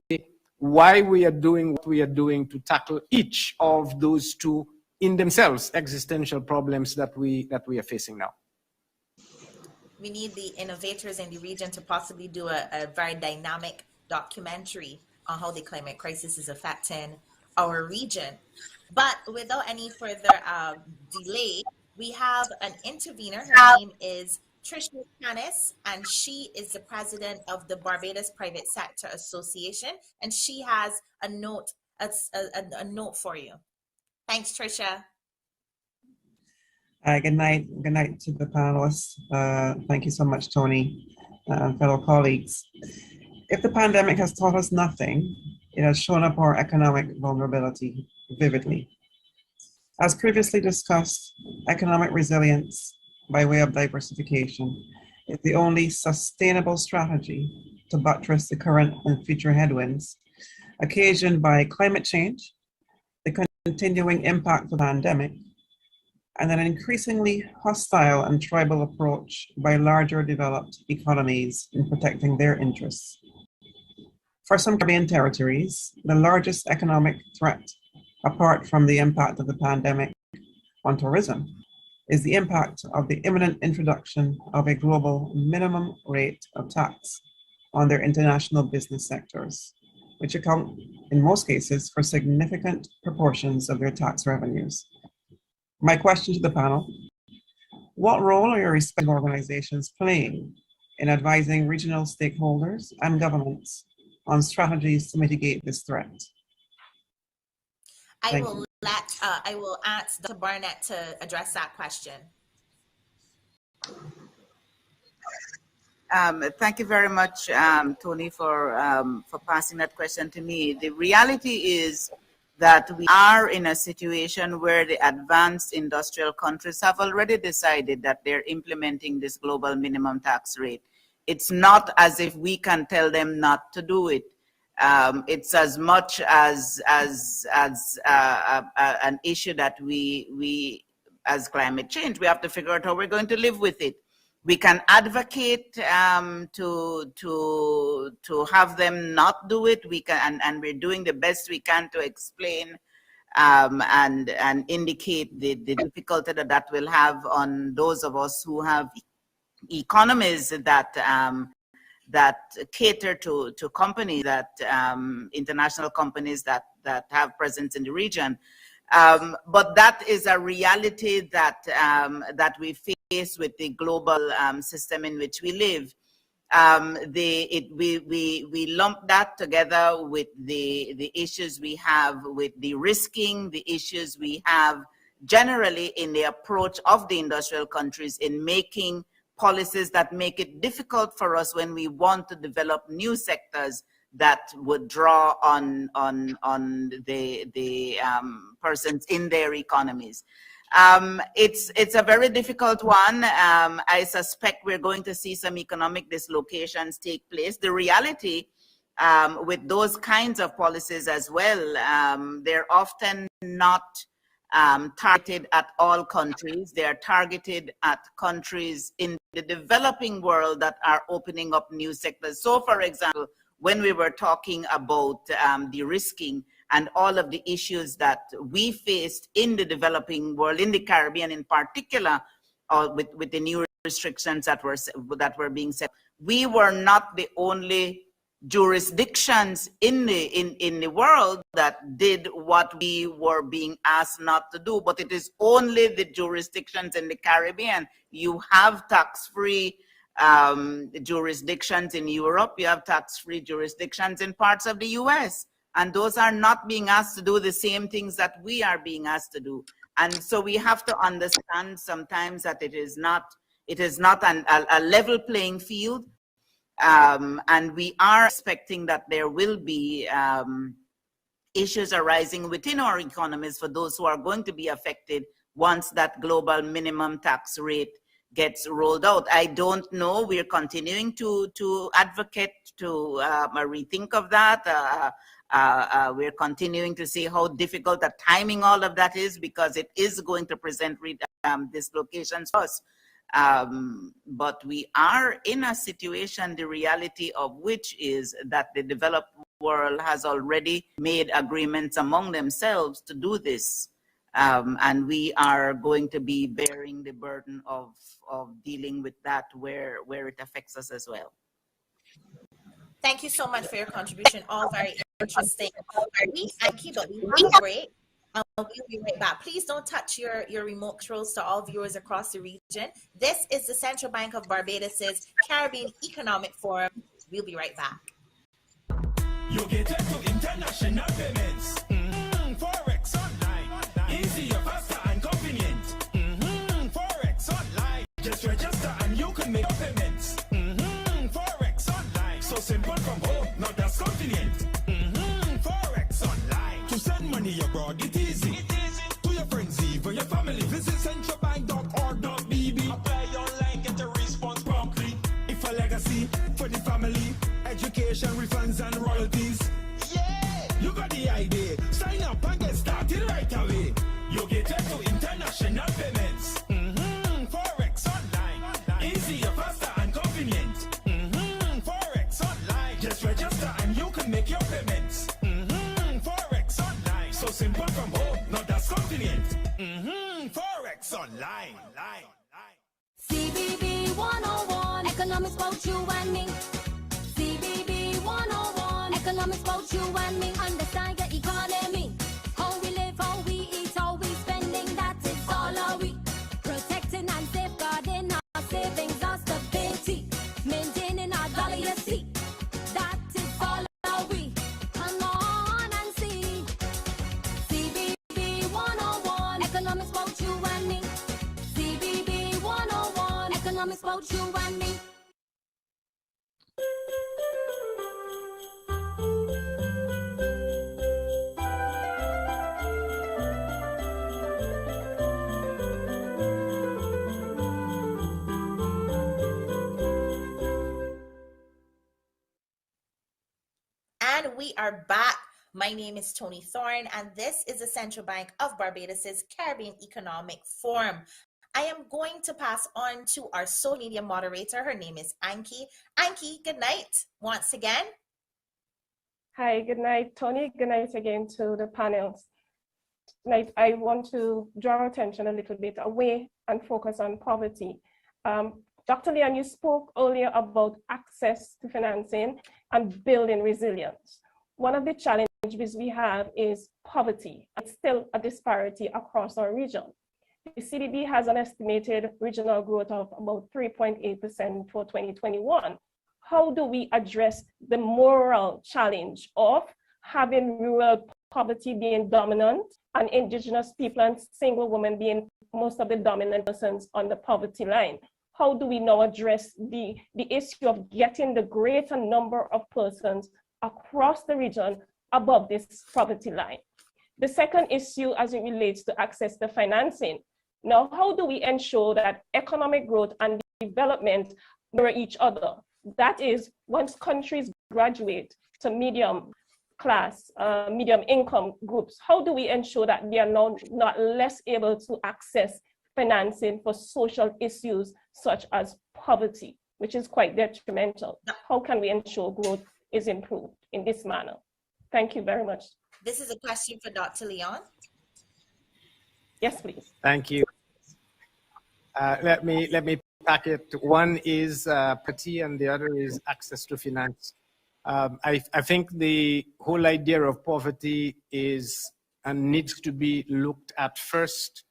Speaker 2: why we are doing what we are doing to tackle each of those two in themselves existential problems that we are facing now.
Speaker 6: We need the innovators in the region to possibly do a very dynamic documentary on how the climate crisis is affecting our region. But without any further delay, we have an intervener. Her name is Tricia Canis, and she is the president of the Barbados Private Sector Association, and she has a note for you. Thanks, Tricia.
Speaker 8: Good night to the panelists. Thank you so much, Tony, and fellow colleagues. If the pandemic has taught us nothing, it has shown up our economic vulnerability vividly. As previously discussed, economic resilience by way of diversification is the only sustainable strategy to buttress the current and future headwinds occasioned by climate change, the continuing impact of the pandemic, and an increasingly hostile and tribal approach by larger developed economies in protecting their interests. For some Caribbean territories, the largest economic threat, apart from the impact of the pandemic on tourism, is the impact of the imminent introduction of a global minimum rate of tax on their international business sectors, which account in most cases for significant proportions of their tax revenues. My question to the panel: what role are your respective organizations playing in advising regional stakeholders and governments on strategies to mitigate this threat?
Speaker 6: I will ask Dr. Barnett to address that question.
Speaker 5: Thank you very much, Tony, for passing that question to me. The reality is that we are in a situation where the advanced industrial countries have already decided that they're implementing this global minimum tax rate. It's not as if we can tell them not to do it. It's as much as an issue that we as climate change, we have to figure out how we're going to live with it. We can advocate to have them not do it. We can, and we're doing the best we can to explain and indicate the difficulty that will have on those of us who have economies that cater to companies, that international companies that that have presence in the region. But that is a reality that, that we face with the global system in which we live. We lump that together with the issues we have with the risking, the issues we have generally in the approach of the industrial countries in making policies that make it difficult for us when we want to develop new sectors that would draw on the persons in their economies. It's a very difficult one. I suspect we're going to see some economic dislocations take place. The reality with those kinds of policies as well, they're often not targeted at all countries. They are targeted at countries in the developing world that are opening up new sectors. So, for example, when we were talking about de-risking and all of the issues that we faced in the developing world, in the Caribbean in particular, with the new restrictions that were being set, we were not the only jurisdictions in the world that did what we were being asked not to do, but it is only the jurisdictions in the Caribbean. You have tax-free jurisdictions in Europe, you have tax-free jurisdictions in parts of the US, and those are not being asked to do the same things that we are being asked to do. And so we have to understand sometimes that it is not a level playing field. And we are expecting that there will be issues arising within our economies for those who are going to be affected once that global minimum tax rate gets rolled out. I don't know. We're continuing to advocate to a rethink of that. We're continuing to see how difficult the timing all of that is, because it is going to present dislocations for us. But we are in a situation, the reality of which is that the developed world has already made agreements among themselves to do this. And we are going to be bearing the burden of dealing with that where it affects us as well.
Speaker 6: Thank you so much for your contribution. All very interesting. We have a break. We'll be right back. Please don't touch your remote controls to all viewers across the region. This is the Central Bank of Barbados's Caribbean Economic Forum. We'll be right back.
Speaker 9: You get into international payments. Forex online. Easier, faster, and convenient. Forex online. Just register and you can make payments. Forex online. So simple from home. Now that's convenient. Forex online. To send money abroad, it easy. To your friends, even your family. Visit centralbank.org.bb. Apply online, get a response promptly. If a legacy for the family, education, refunds, and royalties. Yeah, you got the idea. Sign up and get started right away. You get into international payments. Forex online. Easier, faster, and convenient. Forex online. Just register and you can make your payments. Forex online. So simple from home. Now that's convenient. Forex online.
Speaker 10: CBB 101. Economics about you and me. CBB 101. Economics about you and me. Understand the economy. How we live, how we eat, how we spending. That is all are we. Protecting and safeguarding our savings, our stability. Maintaining our dollar, you see. That is all are we. Come on and see. CBB 101. Economics about you and me. CBB 101. Economics about you and me.
Speaker 6: And we are back. My name is Tony Thorne, and this is the Central Bank of Barbados's Caribbean Economic Forum. I am going to pass on to our social media moderator. Her name is Anki. Anki, good night once again.
Speaker 3: Hi, good night, Tony. Good night again to the panels. Tonight, I want to draw attention a little bit away and focus on poverty. Dr. Leon, you spoke earlier about access to financing and building resilience. One of the challenges challenges we have is poverty. It's still a disparity across our region. The CDB has an estimated regional growth of about 3.8% for 2021. How do we address the moral challenge of having rural poverty being dominant and indigenous people and single women being most of the dominant persons on the poverty line? How do we now address the issue of getting the greater number of persons across the region above this poverty line? The second issue as it relates to access to financing. Now, how do we ensure that economic growth and development mirror each other? That is, once countries graduate to medium class, medium income groups, how do we ensure that they are not less able to access financing for social issues such as poverty, which is quite detrimental? How can we ensure growth is improved in this manner? Thank you very much.
Speaker 6: This is a question for Dr. Leon.
Speaker 3: Yes, please.
Speaker 2: Thank you. Let me pack it. One is poverty and the other is access to finance. I think the whole idea of poverty is and needs to be looked at first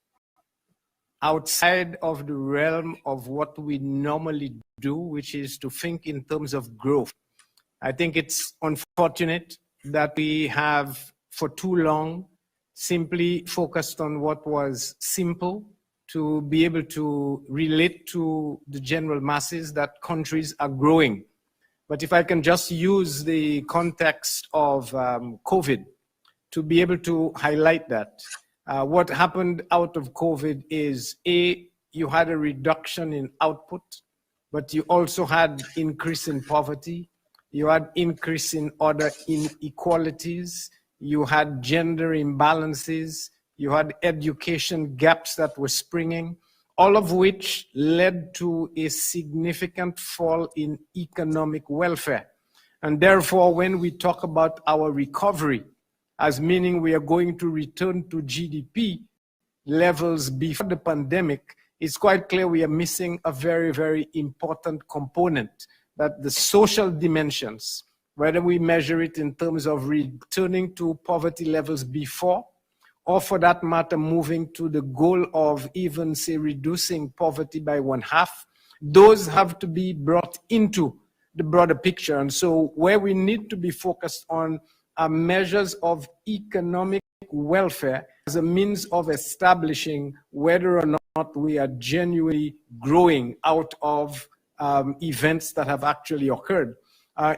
Speaker 2: outside of the realm of what we normally do, which is to think in terms of growth. I think it's unfortunate that we have for too long simply focused on what was simple to be able to relate to the general masses that countries are growing. But if I can just use the context of COVID to be able to highlight that, what happened out of COVID is, you had a reduction in output, but you also had increase in poverty, you had increase in other inequalities, you had gender imbalances, you had education gaps that were springing, all of which led to a significant fall in economic welfare. And therefore, when we talk about our recovery, as meaning we are going to return to GDP levels before the pandemic, it's quite clear we are missing a very, very important component, that the social dimensions, whether we measure it in terms of returning to poverty levels before, or for that matter, moving to the goal of even, say, reducing poverty by 1/2, those have to be brought into the broader picture. And so where we need to be focused on are measures of economic welfare as a means of establishing whether or not we are genuinely growing out of events that have actually occurred.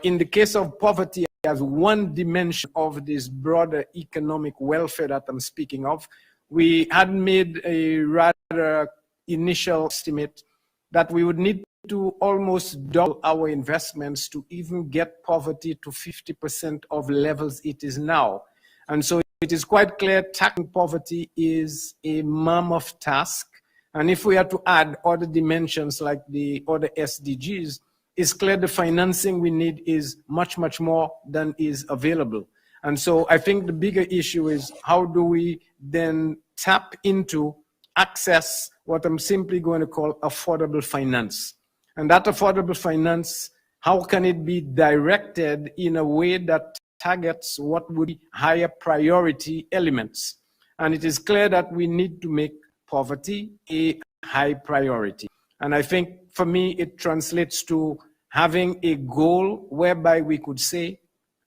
Speaker 2: In the case of poverty, as one dimension of this broader economic welfare that I'm speaking of, we had made a rather initial estimate that we would need to almost double our investments to even get poverty to 50% of levels it is now. And so it is quite clear tackling poverty is a mammoth task. And if we are to add other dimensions like the other SDGs, it's clear the financing we need is much, much more than is available. And so I think the bigger issue is how do we then tap into access what I'm simply going to call affordable finance. And that affordable finance, how can it be directed in a way that targets what would be higher priority elements? And it is clear that we need to make poverty a high priority. And I think for me, it translates to having a goal whereby we could say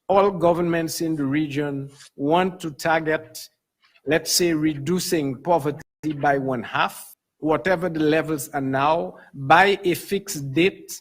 Speaker 2: all governments in the region want to target, let's say, reducing poverty by 1/2, whatever the levels are now, by a fixed date,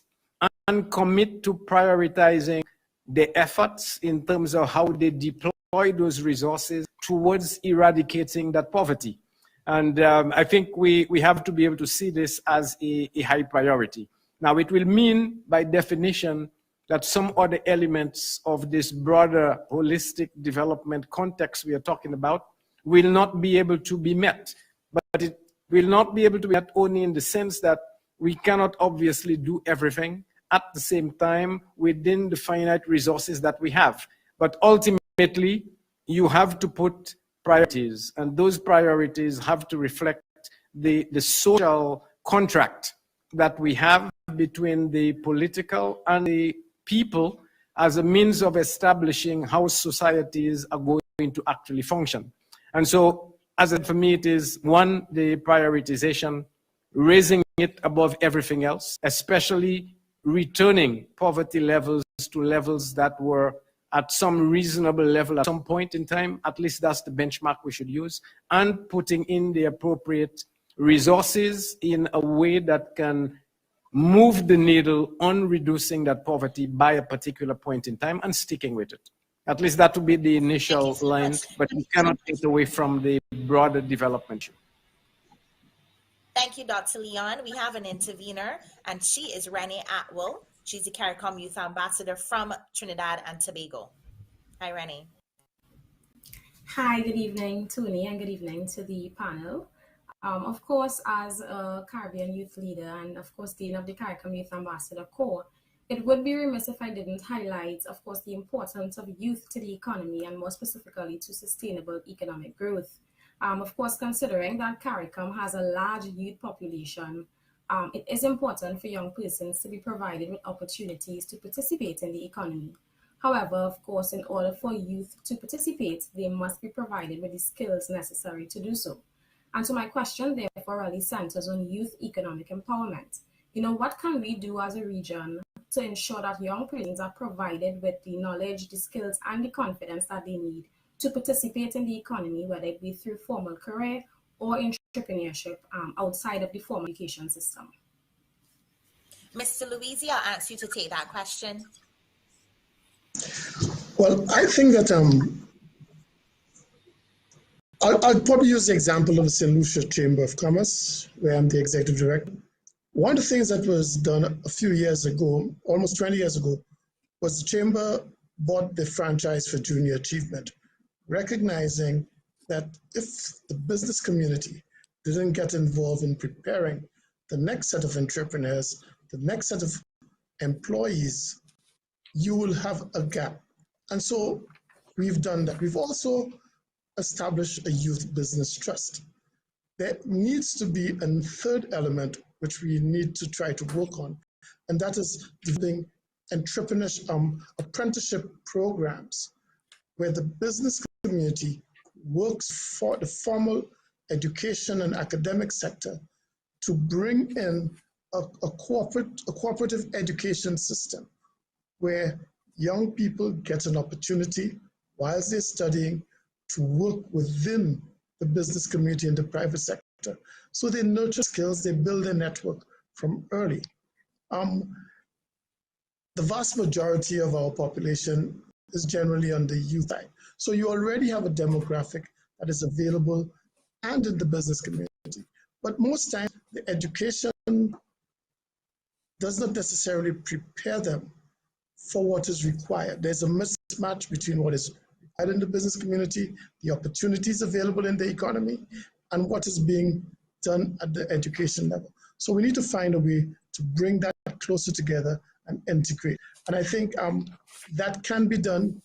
Speaker 2: and commit to prioritizing the efforts in terms of how they deploy those resources towards eradicating that poverty. And I think we have to be able to see this as a high priority. Now, it will mean, by definition, that some other elements of this broader holistic development context we are talking about will not be able to be met. But it will not be able to be met only in the sense that we cannot obviously do everything at the same time within the finite resources that we have. But ultimately, you have to put priorities, and those priorities have to reflect the social contract that we have between the political and the people as a means of establishing how societies are going to actually function. And so, for me, it is one, the prioritization, raising it above everything else, especially returning poverty levels to levels that were at some reasonable level at some point in time. At least that's the benchmark we should use, and putting in the appropriate resources in a way that can move the needle on reducing that poverty by a particular point in time and sticking with it. At least that would be the initial line, but we cannot take away from the broader development.
Speaker 6: Thank you, Dr. Leon. We have an intervener, and she is Renee Atwell. She's the CARICOM Youth Ambassador from Trinidad and Tobago. Hi, Renee.
Speaker 11: Hi, good evening, Tony, and good evening to the panel. Of course, as a Caribbean youth leader and, of course, Dean of the CARICOM Youth Ambassador Corps, it would be remiss if I didn't highlight, of course, the importance of youth to the economy and more specifically to sustainable economic growth. Of course, considering that CARICOM has a large youth population, it is important for young persons to be provided with opportunities to participate in the economy. However, of course, in order for youth to participate, they must be provided with the skills necessary to do so. And so my question therefore really centers on youth economic empowerment. You know, what can we do as a region to ensure that young persons are provided with the knowledge, the skills, and the confidence that they need to participate in the economy, whether it be through formal career or entrepreneurship outside of the formal education system?
Speaker 6: Mr. Louisi, I'll ask you to take that question.
Speaker 7: Well, I think that I'll probably use the example of the St. Lucia Chamber of Commerce, where I'm the executive director. One of the things that was done a few years ago, almost 20 years ago, was the Chamber bought the franchise for junior achievement, recognizing that if the business community didn't get involved in preparing the next set of entrepreneurs, the next set of employees, you will have a gap. And so we've done that. We've also established a youth business trust. There needs to be a third element which we need to try to work on, and that is developing entrepreneurship, apprenticeship programs where the business community works for the formal education and academic sector to bring in a cooperative education system where young people get an opportunity whilst they're studying to work within the business community and the private sector. So they nurture skills, they build a network from early. The vast majority of our population is generally on the youth side. So you already have a demographic that is available and in the business community. But most times the education does not necessarily prepare them for what is required. There's a mismatch between what is required in the business community, the opportunities available in the economy, and what is being done at the education level. So we need to find a way to bring that closer together and integrate. And I think that can be done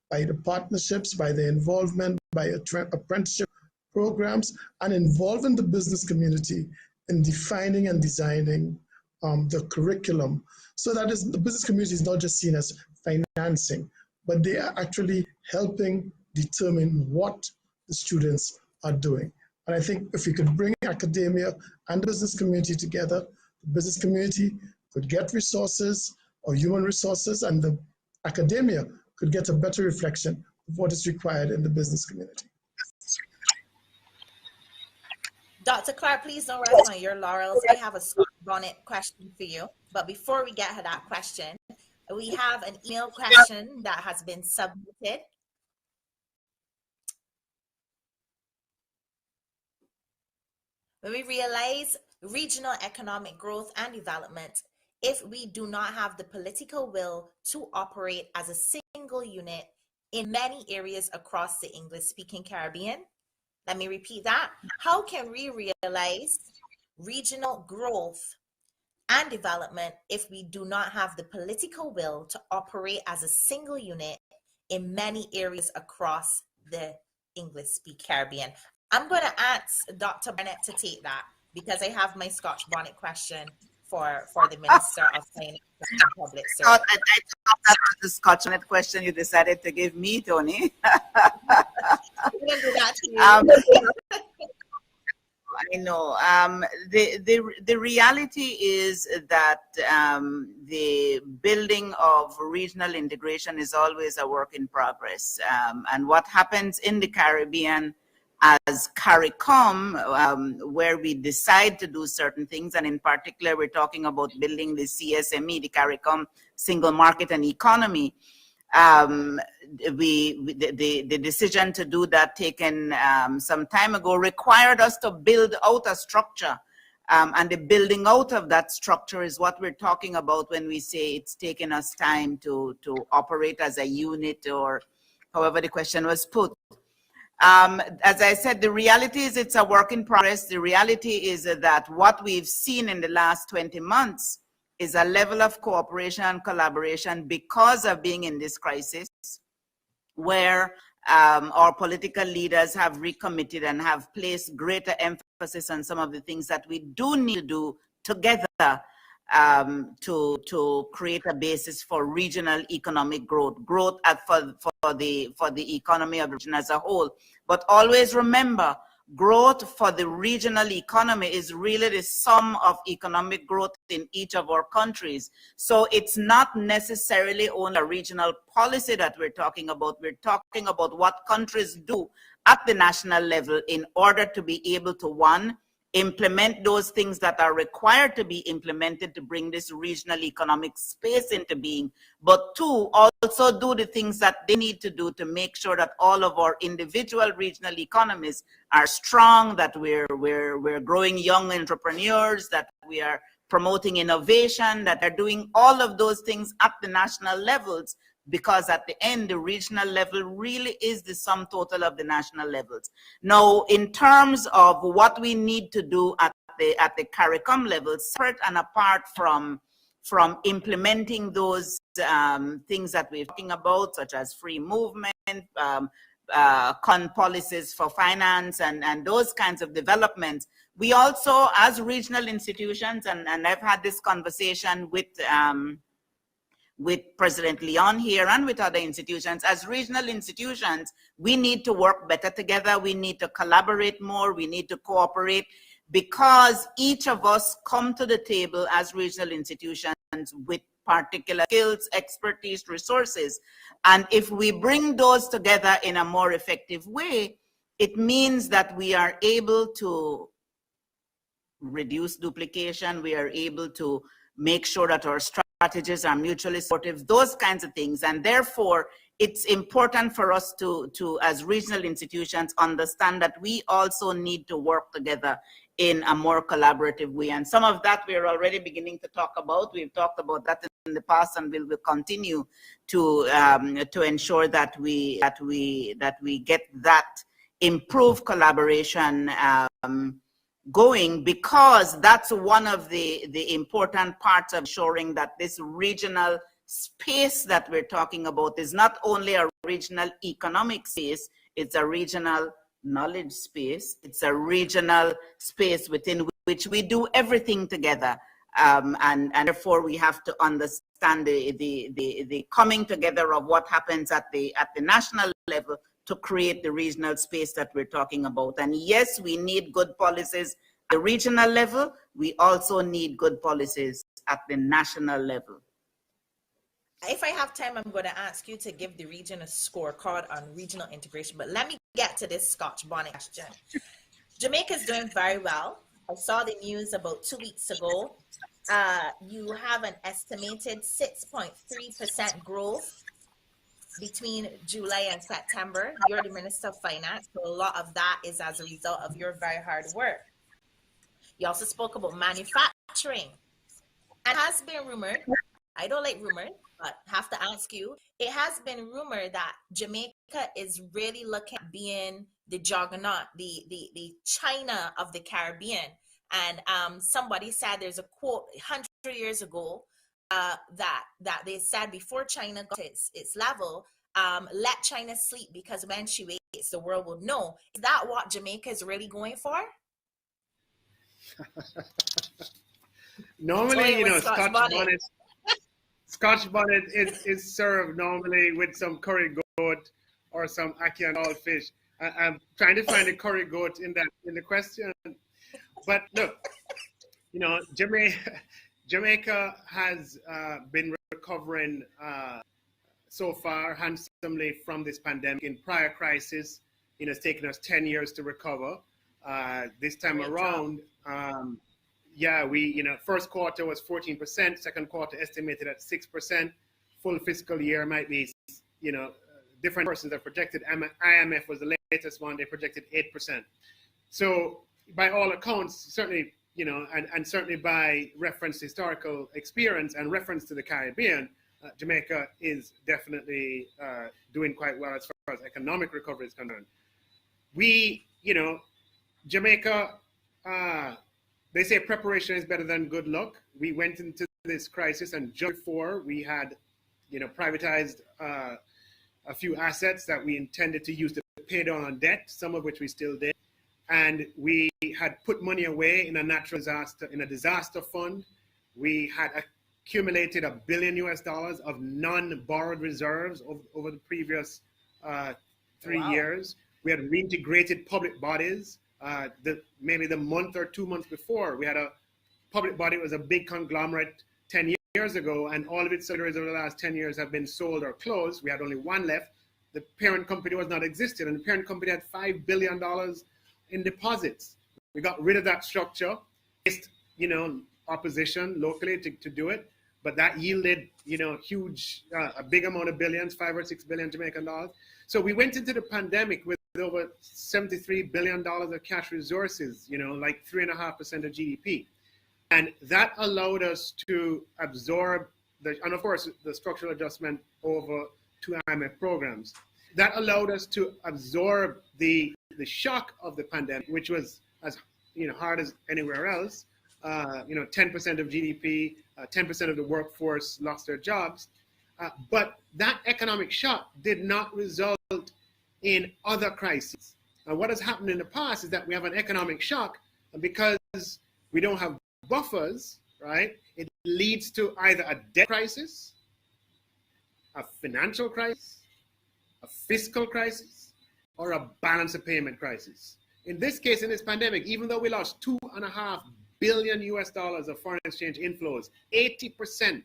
Speaker 7: by the partnerships, by the involvement, by apprenticeship programs, and involving the business community in defining and designing the curriculum. So that is, the business community is not just seen as financing, but they are actually helping determine what the students are doing. And I think if we could bring academia and the business community together, the business community could get resources or human resources, and the academia could get a better reflection of what is required in the business community.
Speaker 6: Dr. Clark, please don't rest on your laurels. I have a Scott Bonnet question for you. But before we get to that question, we have an email question that has been submitted. When we realize regional economic growth and development, if we do not have the political will to operate as a single unit in many areas across the English-speaking Caribbean. Let me repeat that. How can we realize regional growth and development if we do not have the political will to operate as a single unit in many areas across the English-speaking Caribbean? I'm going to ask Dr. Burnett to take that because I have my Scotch Bonnet question for the Minister of Finance and Public
Speaker 5: I
Speaker 6: Service.
Speaker 5: thought that was the Scotch bonnet question you decided to give me, Tony.
Speaker 6: We're gonna do that to you.
Speaker 5: I know. The reality is that the building of regional integration is always a work in progress. And what happens in the Caribbean as CARICOM, where we decide to do certain things, and in particular, we're talking about building the CSME, the CARICOM Single Market and Economy. The decision to do that taken some time ago required us to build out a structure. And the building out of that structure is what we're talking about when we say it's taken us time to operate as a unit, or however the question was put. As I said, the reality is it's a work in progress. The reality is that what we've seen in the last 20 months is a level of cooperation and collaboration because of being in this crisis, where our political leaders have recommitted and have placed greater emphasis on some of the things that we do need to do together to create a basis for regional economic growth for the economy of the region as a whole. But always remember, growth for the regional economy is really the sum of economic growth in each of our countries. So it's not necessarily only a regional policy that we're talking about. We're talking about what countries do at the national level in order to be able to, one, implement those things that are required to be implemented to bring this regional economic space into being, but two, also do the things that they need to do to make sure that all of our individual regional economies are strong, that we're growing young entrepreneurs, that we are promoting innovation, that are doing all of those things at the national levels, because at the end, the regional level really is the sum total of the national levels. Now, in terms of what we need to do at the CARICOM level, separate and apart from implementing those things that we're talking about, such as free movement, policies for finance, and those kinds of developments, we also, as regional institutions, and I've had this conversation with President Leon here and with other institutions, as regional institutions, we need to work better together. We need to collaborate more. We need to cooperate, because each of us come to the table as regional institutions with particular skills, expertise, resources. And if we bring those together in a more effective way, it means that we are able to reduce duplication. We are able to make sure that our strategies are mutually supportive, those kinds of things. And therefore, it's important for us to as regional institutions, understand that we also need to work together in a more collaborative way. And some of that we're already beginning to talk about. We've talked about that in the past, and we will continue to ensure that we get that improved collaboration going, because that's one of the important parts of ensuring that this regional space that we're talking about is not only a regional economic space, it's a regional knowledge space, it's a regional space within which we do everything together. And therefore we have to understand the coming together of what happens at the national level to create the regional space that we're talking about. And yes, we need good policies at the regional level. We also need good policies at the national level.
Speaker 6: If I have time, I'm going to ask you to give the region a scorecard on regional integration. But let me get to this Scotch bonnet question. Jamaica is doing very well. I saw the news about 2 weeks ago. You have an estimated 6.3% growth between July and September. You're the Minister of Finance, so a lot of that is as a result of your very hard work. You also spoke about manufacturing. And it has been rumored, I don't like rumors, but have to ask you, it has been rumored that Jamaica is really looking at being the juggernaut, the China of the Caribbean. And somebody said, there's a quote 100 years ago, that they said before China got its level, let China sleep, because when she wakes, the world will know. Is that what Jamaica is really going for?
Speaker 4: Normally, you know,
Speaker 6: Scotch
Speaker 4: Scotch
Speaker 6: bonnet.
Speaker 4: bonnet. Scotch bonnet is served normally with some curry goat or some ackee and all fish. I'm trying to find the curry goat in the question, but look, you know, Jamaica has been recovering so far handsomely from this pandemic. In prior crisis, you know, it's taken us 10 years to recover. This time
Speaker 6: Great
Speaker 4: around, yeah, we, you know, first quarter was 14%, second quarter estimated at 6%. Full fiscal year might be, you know, different persons have projected. IMF was the latest one, they projected 8%. So by all accounts, certainly, you know, and certainly by reference to historical experience and reference to the Caribbean, Jamaica is definitely doing quite well as far as economic recovery is concerned. We, you know, Jamaica, they say preparation is better than good luck. We went into this crisis, and just before we had, you know, privatized a few assets that we intended to use to pay down on debt, some of which we still did. And we had put money away in a natural disaster, in a disaster fund. We had accumulated $1 billion of non-borrowed reserves over the previous 3 years. We had reintegrated public bodies. Maybe the month or 2 months before, we had a public body. It was a big conglomerate 10 years ago, and all of its subsidiaries over the last 10 years have been sold or closed. We had only one left. The parent company was not existed, and the parent company had $5 billion in deposits. We got rid of that structure, faced, you know, opposition locally to do it, but that yielded, you know, huge, a big amount of billions, 5 or 6 billion Jamaican dollars. So we went into the pandemic with over $73 billion of cash resources, you know, like 3.5% of GDP. And that allowed us to absorb and of course, the structural adjustment over 2 IMF programs. That allowed us to absorb the shock of the pandemic, which was as, you know, hard as anywhere else. You know, 10% of GDP, 10% of the workforce lost their jobs. But that economic shock did not result in other crises. And what has happened in the past is that we have an economic shock, and because we don't have buffers, right, it leads to either a debt crisis, a financial crisis, a fiscal crisis, or a balance of payment crisis. In this case, in this pandemic, even though we lost $2.5 billion of foreign exchange inflows, 80%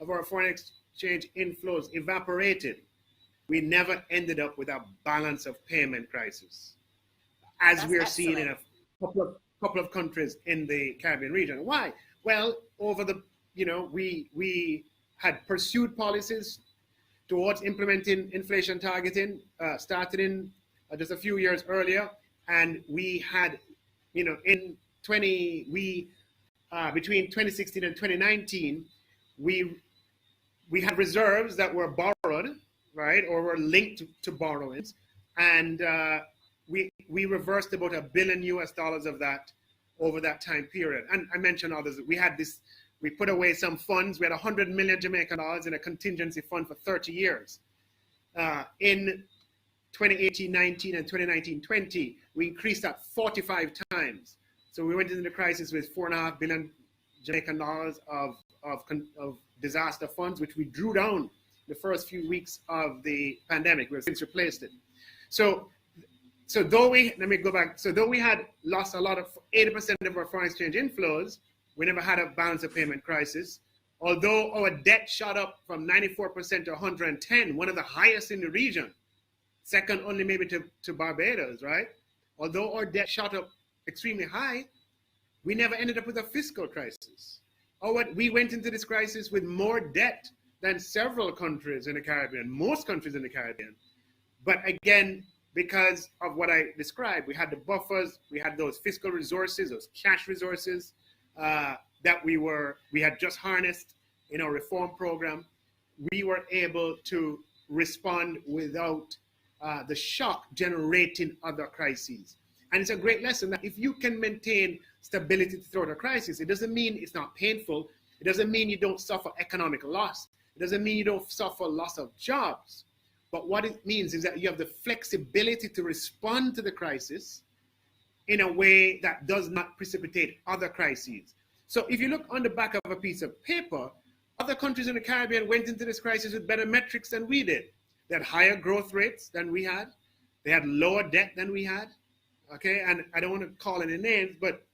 Speaker 4: of our foreign exchange inflows evaporated, we never ended up with a balance of payment crisis, as we're seeing in a couple of countries in the Caribbean region. Why? Well, over the, you know, we had pursued policies towards implementing inflation targeting, started in just a few years earlier, and we had, you know, between 2016 and 2019, we had reserves that were borrowed, right, or were linked to borrowings, and we reversed about $1 billion of that over that time period. And I mentioned others. We put away some funds. We had 100 million Jamaican dollars in a contingency fund for 30 years. In 2018-19 and 2019-20, we increased that 45 times. So we went into the crisis with 4.5 billion Jamaican dollars of disaster funds, which we drew down the first few weeks of the pandemic. We've since replaced it. So though we had lost a lot of 80% of our foreign exchange inflows, we never had a balance of payment crisis. Although our debt shot up from 94% to 110, one of the highest in the region, second only maybe to Barbados, right? Although our debt shot up extremely high, we never ended up with a fiscal crisis. We went into this crisis with more debt than several countries in the Caribbean, most countries in the Caribbean. But again, because of what I described, we had the buffers, we had those fiscal resources, those cash resources that we had just harnessed in our reform program. We were able to respond without the shock generating other crises. And it's a great lesson that if you can maintain stability throughout a crisis, it doesn't mean it's not painful. It doesn't mean you don't suffer economic loss. It doesn't mean you don't suffer loss of jobs. But what it means is that you have the flexibility to respond to the crisis in a way that does not precipitate other crises. So if you look on the back of a piece of paper, other countries in the Caribbean went into this crisis with better metrics than we did. They had higher growth rates than we had. They had lower debt than we had. Okay, and I don't want to call any names, but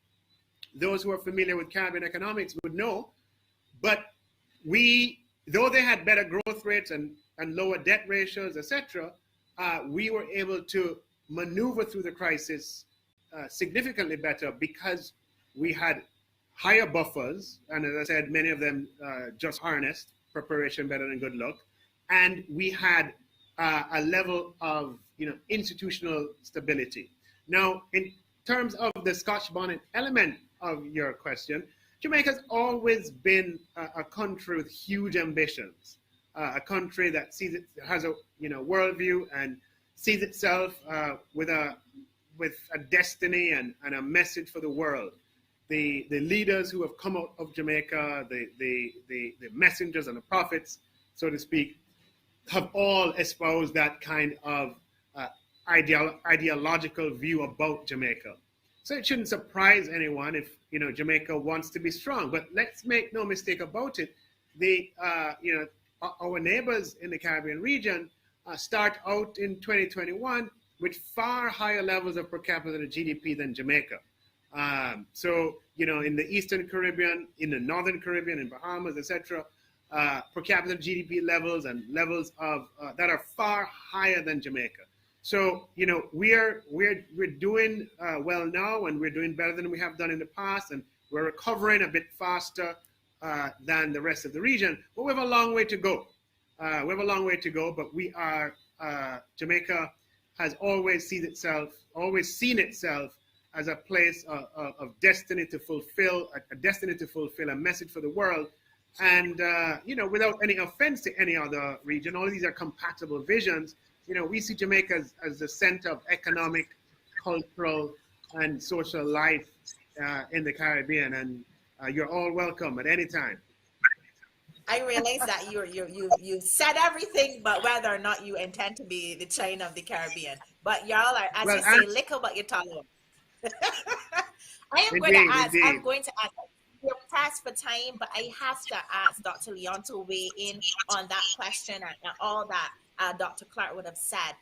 Speaker 4: those who are familiar with Caribbean economics would know. But though they had better growth rates and lower debt ratios, etc., we were able to maneuver through the crisis significantly better because we had higher buffers, and as I said, many of them just harnessed preparation better than good luck, and we had a level of institutional stability. Now, in terms of the Scotch bonnet element of your question, Jamaica's always been a country with huge ambitions, a country that has a worldview and sees itself with a destiny and a message for the world. The leaders who have come out of Jamaica, the messengers and the prophets, so to speak, have all espoused that kind of ideological view about Jamaica. So it shouldn't surprise anyone if Jamaica wants to be strong. But let's make no mistake about it. Our neighbors in the Caribbean region start out in 2021 with far higher levels of per capita GDP than Jamaica. So in the Eastern Caribbean, in the Northern Caribbean, in Bahamas, etc., per capita GDP levels and levels of that are far higher than Jamaica. So we're doing well now, and we're doing better than we have done in the past, and we're recovering a bit faster than the rest of the region. But we have a long way to go. But we are Jamaica has always seen itself as a place of destiny to fulfill, a message for the world. And, without any offense to any other region, all of these are compatible visions. We see Jamaica as the center of economic, cultural, and social life in the Caribbean. And you're all welcome at any time.
Speaker 6: I realize that you said everything, but whether or not you intend to be the China of the Caribbean. But y'all are, as you say, liquor, but you're talking. I'm going to ask, we're pressed for time, but I have to ask Dr. Leon to weigh in on that question and all that Dr. Clark would have said.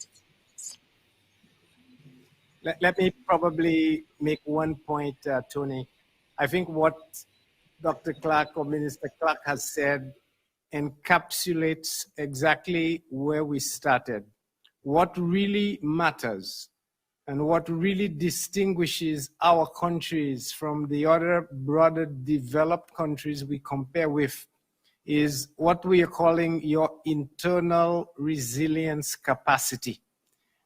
Speaker 2: Let me probably make one point, Tony. I think what Dr. Clark or Minister Clark has said encapsulates exactly where we started. What really matters and what really distinguishes our countries from the other broader developed countries we compare with is what we are calling your internal resilience capacity.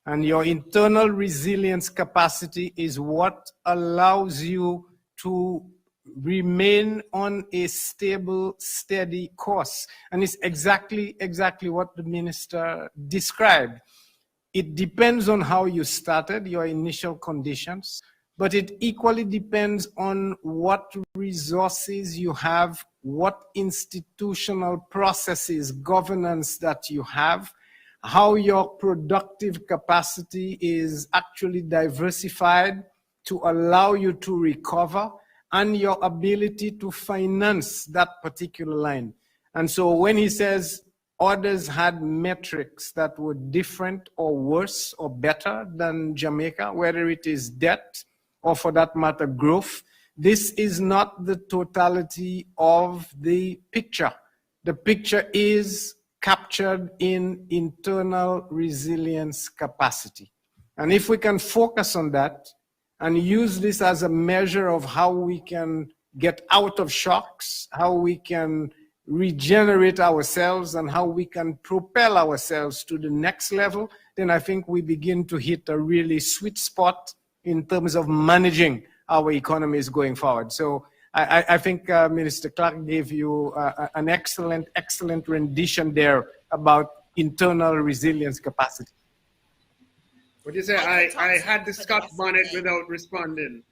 Speaker 2: And your internal resilience capacity is what allows you to remain on a stable, steady course. And it's exactly what the minister described. It depends on how you started, your initial conditions, but it equally depends on what resources you have, what institutional processes, governance that you have, how your productive capacity is actually diversified to allow you to recover, and your ability to finance that particular line. And so when he says others had metrics that were different or worse or better than Jamaica, whether it is debt or for that matter growth, this is not the totality of the picture. The picture is captured in internal resilience capacity. And if we can focus on that and use this as a measure of how we can get out of shocks, how we can regenerate ourselves, and how we can propel ourselves to the next level, then I think we begin to hit a really sweet spot in terms of managing our economies going forward. So I think Minister Clark gave you an excellent rendition there about internal resilience capacity.
Speaker 4: What do you say? I had the Scotch bonnet without responding.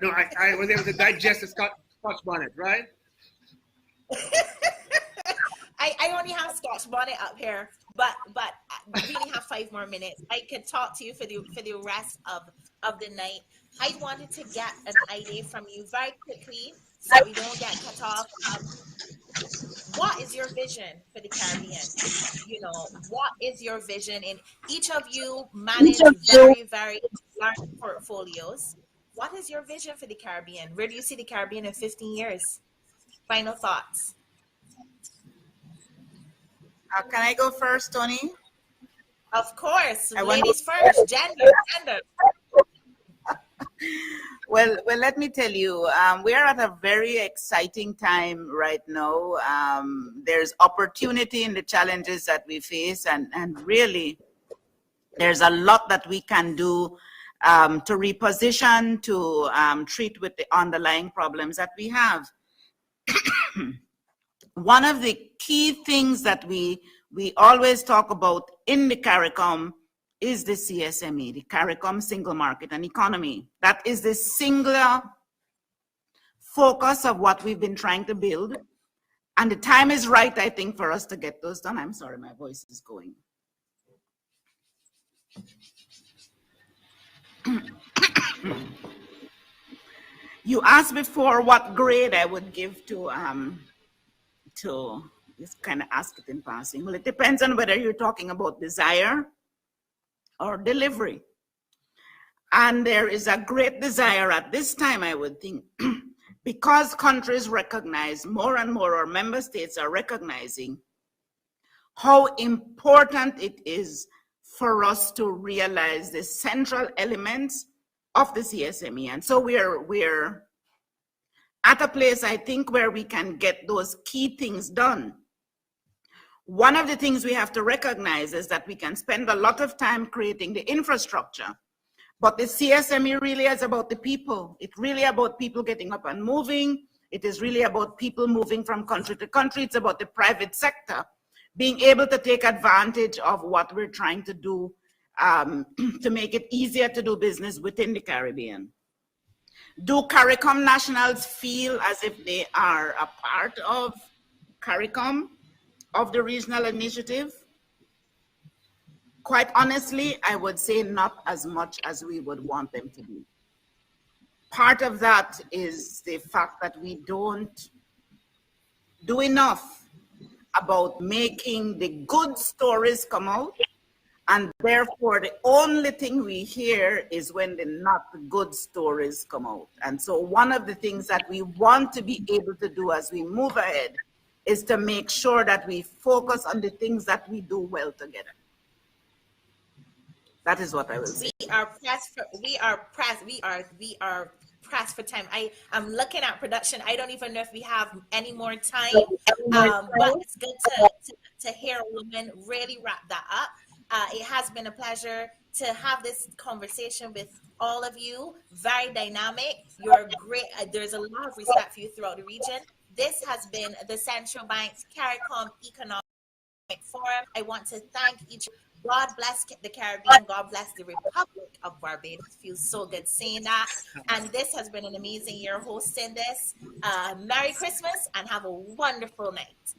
Speaker 4: No, I was able to digest the Scotch bonnet, right?
Speaker 6: I only have Scotch bonnet up here, but we only have 5 more minutes. I could talk to you for the rest of the night. I wanted to get an idea from you very quickly so we don't get cut off. What is your vision for the Caribbean? You know, what is your vision? And each of you manage very, very large portfolios. What is your vision for the Caribbean? Where do you see the Caribbean in 15 years? Final thoughts.
Speaker 5: Can I go first, Tony?
Speaker 6: Of course.
Speaker 5: I want-
Speaker 6: Ladies first. Gender.
Speaker 5: Well, let me tell you, we are at a very exciting time right now. There's opportunity in the challenges that we face, and really, there's a lot that we can do to reposition, to treat with the underlying problems that we have. One of the key things that we always talk about in the CARICOM is the CSME, the CARICOM Single Market and Economy. That is the singular focus of what we've been trying to build. And the time is right, I think, for us to get those done. I'm sorry, my voice is going. You asked before what grade I would give to just kind of ask it in passing. Well, it depends on whether you're talking about desire or delivery. And there is a great desire at this time, I would think, because countries recognize more and more, or member states are recognizing how important it is for us to realize the central elements of the CSME. And so we're at a place, I think, where we can get those key things done. One of the things we have to recognize is that we can spend a lot of time creating the infrastructure, but the CSME really is about the people. It's really about people getting up and moving. It is really about people moving from country to country. It's about the private sector being able to take advantage of what we're trying to do to make it easier to do business within the Caribbean. Do CARICOM nationals feel as if they are a part of CARICOM, of the regional initiative? Quite honestly, I would say not as much as we would want them to be. Part of that is the fact that we don't do enough about making the good stories come out, and therefore the only thing we hear is when the not good stories come out. And so one of the things that we want to be able to do as we move ahead is to make sure that we focus on the things that we do well together. That is what I will say.
Speaker 6: We are pressed for time. I'm looking at production. I don't even know if we have any more time, but it's good to hear a woman really wrap that up. It has been a pleasure to have this conversation with all of you. Very dynamic. You're great. There's a lot of respect for you throughout the region. This has been the Central Bank's CARICOM Economic Forum. I want to thank each. God bless the Caribbean. God bless the Republic of Barbados. It feels so good saying that. And this has been an amazing year hosting this. Merry Christmas and have a wonderful night.